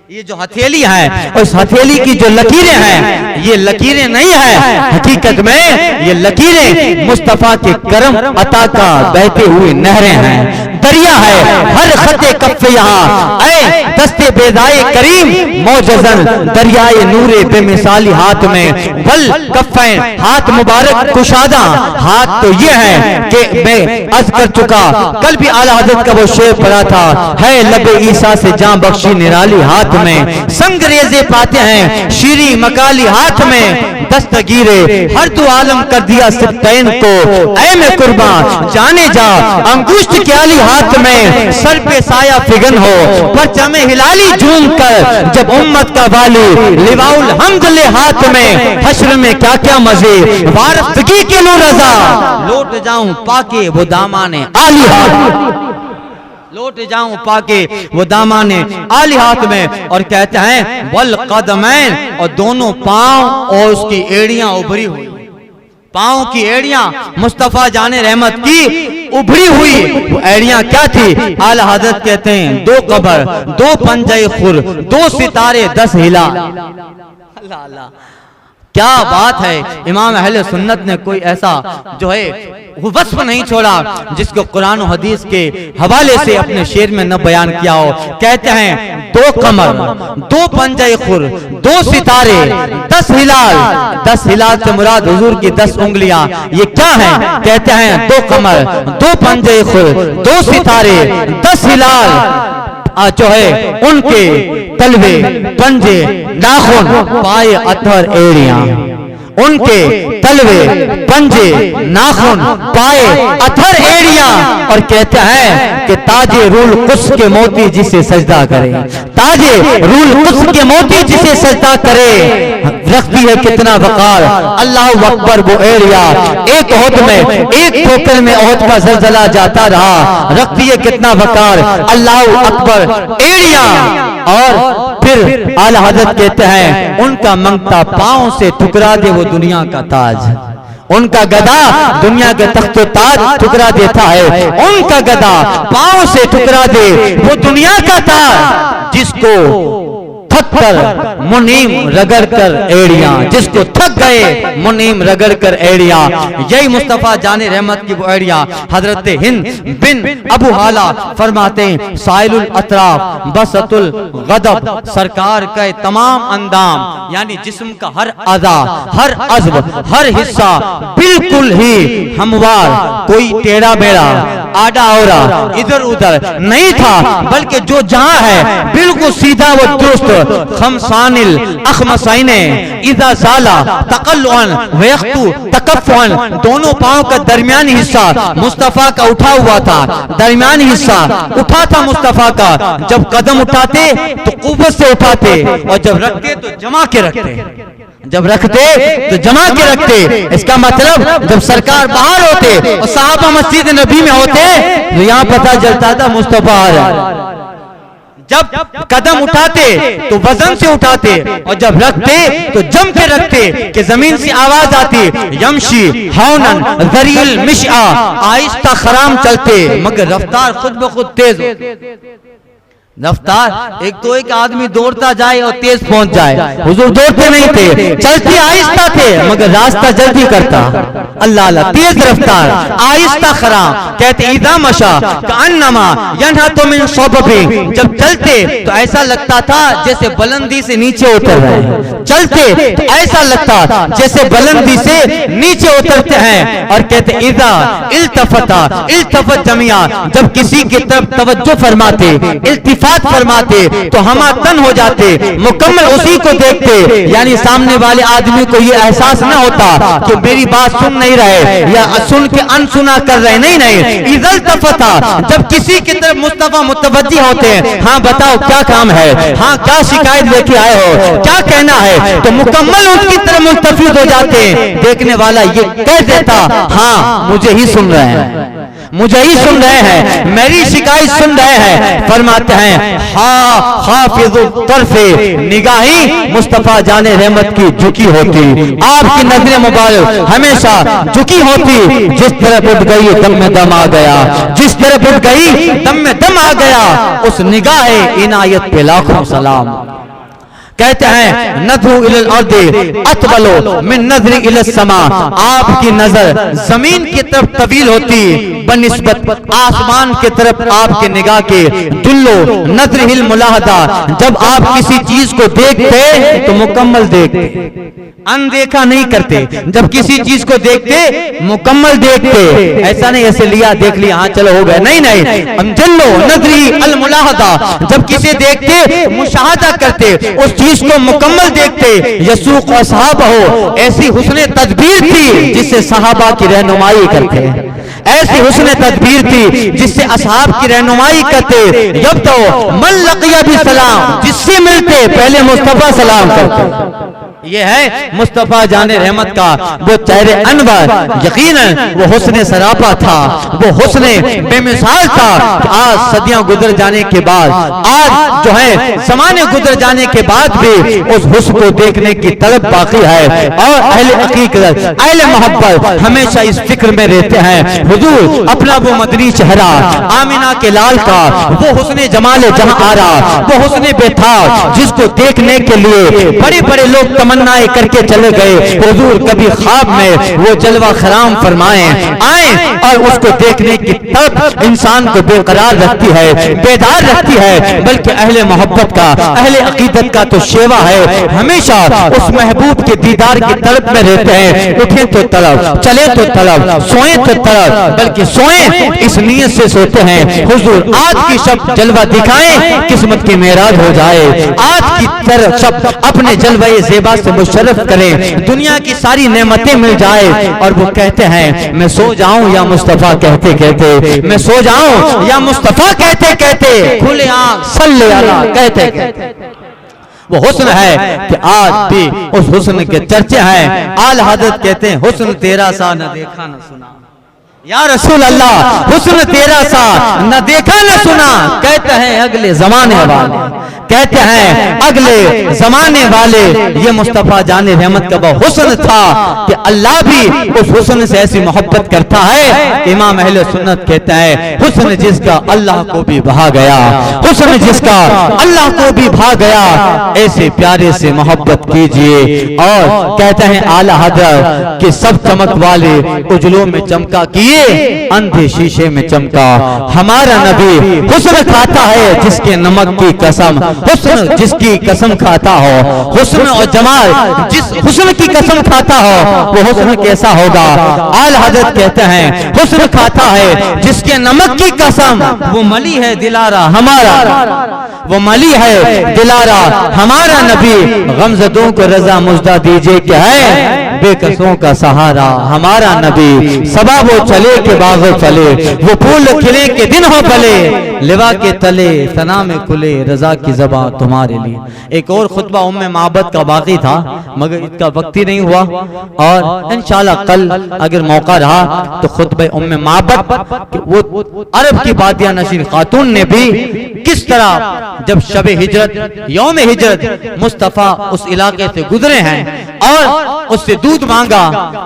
ये जो हथेली है उस हथेली की जो लकीरें हैं, ये लकीरें नहीं है, हकीकत में ये लकीरें मुस्तफा के करम अता का बहते हुए नहरें हैं, दरिया है। हर खते कफ़े यहाँ ऐ दस्ते बेदाए करीम मौजज़न, दरियाए नूरे बेमिसाली हाथ में। वल कफ़ैन, हाथ मुबारक कुशादा। हाथ तो ये है कि मैं अर्ज कर चुका, कल भी आला हज़रत का वो शेर पढ़ा था, है लबे ईसा से जान बख्शी निराली हाथ में, संगरेजे पाते हैं शीरी मकाली हाथ में। दस्तगीरे हर दो आलम कर दिया सिब्तैन को, ऐ में कुर्बान जाने जा अंगुष्ठ क्याली हाथ में। सर पे साया फिगन हो परचमे हिलाली झूम कर, जब उम्मत का वाली लिवाउल हम्द ले हाथ में। हश्र में क्या क्या मजे वारस्तगी के लो रजा, लौट जाऊं पाके वो दामाने आली हाथ, लौट जाऊं पाके वो दामाने आली हाथ में। और कहते हैं वल कदमैन, और दोनों पांव और उसकी एड़ियां उभरी हुई, पांव की एड़ियां मुस्तफा जाने रहमत की उभरी हुई। वो एड़ियां क्या थी? आला हज़रत कहते हैं दो कबर, दो पंजे खुर, दो सितारे 10 हिला। अल्लाह अल्लाह, क्या बात है। इमाम अहले सुन्नत ने कोई ऐसा जो है वो वस्फ नहीं छोड़ा जिसको कुरान और हदीस के हवाले से अपने शेर में न बयान किया हो। कहते हैं दो कमर, दो पंजे खुर, दो सितारे, 10 हिलाल। 10 हिलाल से मुराद हुजूर की 10 उंगलियां। ये क्या है? कहते हैं दो कमर, दो पंजे खुर, दो सितारे, 10 हिलाल जो है उनके तलवे, पंजे, नाखून, पाए, अथर, एड़ियां। उनके तलवे, पंजे, नाखून, पाए, अथर, एड़ियां। और कहता है कि ताजे रूल कुस के मोती जिसे सजदा करे, ताजे रूल कुस के मोती जिसे सजदा करे, रखती है कितना वकार। अल्लाह अकबर वो एड़िया, एक ओहद में, एक ठोकर में ओहद का ज़लज़ला जाता रहा, रखती है कितना वकार। अल्लाह अकबर एड़िया। और फिर आला हज़रत कहते हैं उनका मंगता पांव से ठुकरा दे वो दुनिया का ताज, उनका गदा दुनिया के तख्तो ताज ठुकरा देता है। उनका गदा पांव से ठुकरा दे वो दुनिया का ताज, जिसको थक कर मुनीम रगड़ कर एड़ियां, जिसको थक गए मुनीम रगड़ कर एड़ियां, यही मुस्तफा जाने रहमत की वो एड़ियां। हजरत हिंद बिन अबू हाला फरमाते हैं साइलुल अतराफ बसतुल गदब, सरकार का तमाम अंदाम यानी जिस्म का हर अज़ा, हर अज़्ब, हर हिस्सा बिल्कुल ही हमवार, कोई टेढ़ा मेढ़ा आड़ा अवरा इधर उधर नहीं था, बल्कि जो जहां है बिल्कुल सीधा व दुरुस्त। खमसानिल अखमसाइने इज़ा साला तकल्लुअन वयख्तु तकफ्फुअन, दोनों पांव का दरमियानी हिस्सा मुस्तफा का उठा हुआ था, दरमियानी हिस्सा उठा था मुस्तफा का। जब कदम उठाते तो कुव्वत से उठाते और जब रखते तो जमा के रखते, जब रखते तो जमा के रखते। इसका मतलब जब सरकार बाहर होते और साहबा मस्जिद नबी में होते तो यहाँ पता चलता था मुस्तफा आ रहा। जब कदम उठाते तो वजन से उठाते और जब रखते तो जम के रखते कि जमीन से आवाज आती यमशी हौनन जरील मिशआ, आहिस्ता खराम चलते मगर रफ्तार खुद ब खुद तेज होती। रफ्तार एक तो एक आदमी दौड़ता जाए और तेज पहुंच जाए, हुजूर दौड़ते नहीं थे, चलते आहिस्ता थे मगर रास्ता जल्दी करता। अल्लाह अल्लाह तेज रफ्तार आहिस्ता खराम। कहते इदा मशा कअन्नमा यनहतु मिन सबबी, जब चलते तो ऐसा लगता था जैसे बुलंदी से नीचे उतर रहे हैं, चलते तो ऐसा लगता जैसे बुलंदी से नीचे उतरते हैं। और कहते इदा इल्तफता इल्तफत जमिया, जब किसी की तरफ तवज्जो फरमाते इल्तिफात फरमाते तो हम तन हो जाते, मुकम्मल उसी को देखते, यानी सामने वाले आदमी को ये एहसास न होता कि मेरी बात सुन नहीं रहे या सुन के अनसुना कर रहे, नहीं नहीं। इज़ल तफता, जब किसी की तरफ मुस्तफा मुतवज्जी होते हैं, हाँ बताओ क्या काम है, हाँ क्या शिकायत लेके आए हो, क्या कहना है, तो मुकम्मल उनकी तरफ मुस्तफिद हो जाते हैं। देखने वाला ये कह देता हाँ मुझे ही सुन रहे हैं, मुझे ही सुन रहे हैं, मेरी शिकायत सुन रहे हैं। फरमाते हैं हाँ हाफिज़ुल तरफ़े, निगाही मुस्तफा जाने रहमत की झुकी होती, आपकी नजरें मुबारक हमेशा झुकी होती। जिस तरफ उठ गई दम में दम आ गया, जिस तरफ उठ गई दम में दम आ गया, उस निगाह इनायत पे लाखों सलाम। कहते हैं नज़रू इलल अर्दी अतवलो मिन नज़री इलस समा, आपकी नजर जमीन की तरफ तवील होती बनिस्बत आसमान की तरफ आपके निगाह के। दुल्लो नज़रिहिल मुलाहदा, जब आप किसी चीज को देखते तो मुकम्मल देखते, अनदेखा नहीं करते। जब किसी चीज को देखते मुकम्मल देखते, ऐसा नहीं ऐसे लिया देख लिया हाँ चलो हो गया, नहीं नहीं। दुल्लो नज़री अल मुलाहदा, जब किसे देखते मुशाहदा करते, उस चीज को मुकम्मल देखते। यसूक और सहाबा हो, ऐसी हुस्ने तदबीर थी जिससे सहाबा की रहनुमाई करते, ऐसी हुस्ने तदबीर थी जिससे असहाब की रहनुमाई करते। जब तो मन लकिया भी सलाम, जिससे मिलते पहले मुस्तफा सलाम करते। ये है मुस्तफा जाने रहमत का वो चेहरे अनवर, यकीनन वो हुस्ने सरापा था, वो हुस्ने बेमिसाल था। आज सदियां गुजर जाने के बाद, आज जो है ज़माने गुजर जाने के बाद भी उस हुस्न को देखने की तलब बाकी है। और अहले हकीकत अहले मोहब्बत हमेशा इस फिक्र में रहते हैं हुजूर अपना वो मदनी चेहरा आमिना के लाल का, वो हुस्ने जमाले जहां आ रहा, वो हुस्ने बेताब जिसको देखने के लिए बड़े बड़े लोग तमन्नाएं करके चले गए। हुजूर कभी ख्वाब में वो जलवा खराम फरमाए आए और उसको देखने की तलब इंसान को बेकरार रखती है, बेदार रखती है। बल्कि अहले मोहब्बत का अहले अकीदत का तो शेवा है, हमेशा उस महबूब के दीदार की तलब में रहते हैं। उठे तो तलब, चले तो तलब, सोए तो तलब, बल्कि सोए इस नीयत से सोते हैं हुजूर आज की शब जलवा दिखाएं, किस्मत की मेराज हो जाए। आज की तरफ शब अपने जलवाए ज़ेबा से मुशर्रफ करें, दुनिया की सारी नेमतें मिल जाए। और वो कहते हैं मैं सो जाऊं या मुस्तफा कहते कहते, मैं सो जाऊं या मुस्तफा कहते कहते, खुले आंख सल्ले अला कहते कहते। वो हुस्न है कि आज भी उस हुस्न के चर्चे हैं। आला हज़रत कहते हैं हुस्न तेरा सा न देखा न सुना, या रसूल अल्लाह हुस्न तेरा सा न देखा न सुना, कहते हैं अगले जमाने वाले, कहते हैं अगले जमाने वाले ये मुस्तफा जाने रहमत का वो हुस्न था कि अल्लाह भी उस हुस्न से ऐसी मोहब्बत करता है कि इमाम अहले सुन्नत कहते हैं हुस्न जिसका अल्लाह को भी भा गया, हुस्न जिसका अल्लाह को भी भा गया, ऐसे प्यारे से मोहब्बत कीजिए। और कहते हैं आला हजरत कि सब चमक वाले उजलों में चमका किए, अंधे शीशे में चमका हमारा नबी। हुस्न खाता है जिसके नमक की कसम, हुस्न जिसकी कसम खाता हो, हुस्न और जमाल जिस हुस्न की कसम खाता हो वो हुस्न कैसा होगा। आला हजरत कहते हैं हुस्न खाता है जिसके नमक की कसम, वो मली है दिलारा हमारा, वो मली है दिलारा हमारा नबी। गमज़दों को रजा मुजदा दीजिए क्या है बेकसों का सहारा हमारा नबी। सबा वो चले के बागो चले, वो फूल खिले के दिन हो भले, लिवा के तले सना में खुले रजा की ज़बां तुम्हारे लिए। एक और खुतबा उम्मे माबद का बाकी था मगर इसका वक्त ही नहीं हुआ, और इंशाल्लाह कल अगर मौका रहा तो खुतबे उम्मे माबद वो अरब की बादिया नशीन खातून ने भी किस तरह जब शबे हिजरत यौम हिजरत मुस्तफ़ा उस इलाके से गुजरे हैं और उससे दूध मांगा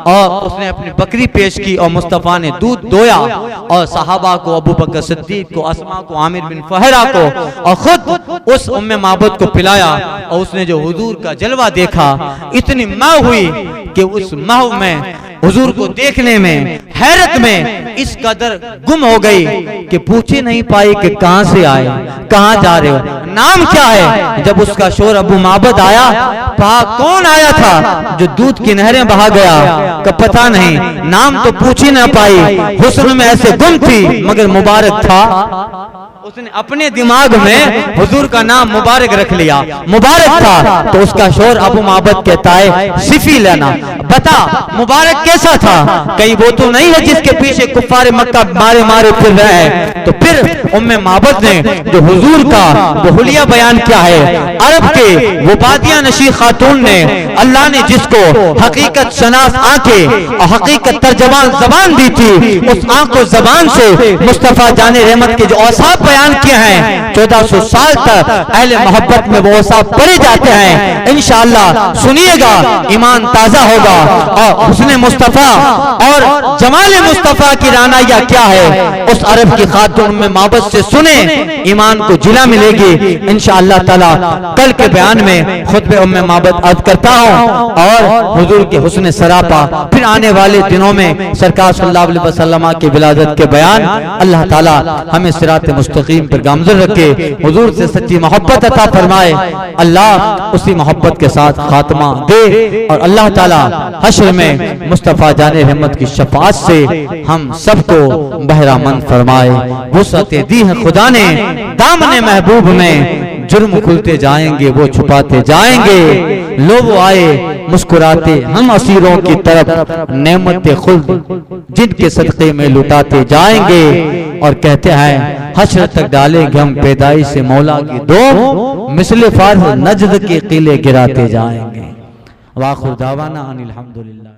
और उसने अपनी बकरी पेश की और मुस्तफ़ा ने दूध दोया और सहाबा को, अबू बकर सिद्दीक को, अस्मा को, आमिर बिन फहरा को और खुद उस उम्मे माबद को पिलाया। और उसने जो हुजूर का जलवा देखा इतनी माँ हुई कि उस माह में हुजूर को देखने में हैरत में इस कदर गुम हो गई कि पूछ ही नहीं पाई कि कहां से आए, कहां जा रहे हो, नाम क्या है। जब उसका शोर अबू माबद आया, कौन आया था जो दूध की नहरें बहा गया, का पता नहीं, नाम तो पूछ ही ना पाई, हुस्न में ऐसे गुम थी मगर मुबारक था। उसने अपने दिमाग में हुजूर का नाम मुबारक रख लिया, मुबारक था। तो उसका शोर अबू माबद कहता है सिफी लेना, बता मुबारक कैसा था, कहीं वो तो नहीं है जिसके पीछे कुफ्फार मक्का मारे मारे फिर रहे हैं। तो फिर उम्मे माबद ने जो हुजूर का वो हुलिया बयान किया है, अरब के वो बादिया नशी खातून ने, अल्लाह ने जिसको हकीकत शनास आंखें और हकीकत तर्जमान जबान दी थी, उस आंख और जबान से मुस्तफा जाने रहमत के जो औसाफ बयान किए हैं 1400 साल तक अहले मोहब्बत में वो औसाफ पढ़े जाते हैं। इंशाअल्लाह सुनिएगा, ईमान ताजा होगा और हुस्न मुस्तफा और जमाल मुस्तफा की रानाया क्या है उस अरब की खातून में माबद से सुने, ईमान को जिला मिलेगी। इंशाअल्लाह ताला कल के बयान में खुतबे उम्मे माबद अर्ज करता हूँ और हुजूर के हुस्न सरापा, फिर आने वाले दिनों में सरकार सल्लल्लाहु अलैहि वसल्लम की विलादत के बयान। अल्लाह ताला हमें सिरात मुस्तकीम पर गामज़न रखे, हुजूर से सच्ची मोहब्बत अता फरमाए, अल्लाह उसी मोहब्बत के साथ खात्मा दे और अल्लाह ताला हश्र में मुस्तफ़ा जाने रहमत की शफाअत से हम सबको बहरामंद फरमाए। वुसअत दी है खुदा ने दामने महबूब में, जुर्म खुलते जाएंगे वो छुपाते जाएंगे, लोग आए मुस्कुराते हम असीरों की तरफ, नेमत खुल्द जिनके सदक़े में लुटाते जाएंगे। और कहते हैं हश्र तक डालेंगे हम पैदाइश से मौला की दो, मिसले फारस नजद के किले गिराते जाएंगे। वाखिर दावाना अनिल हम्दुलिल्लाह।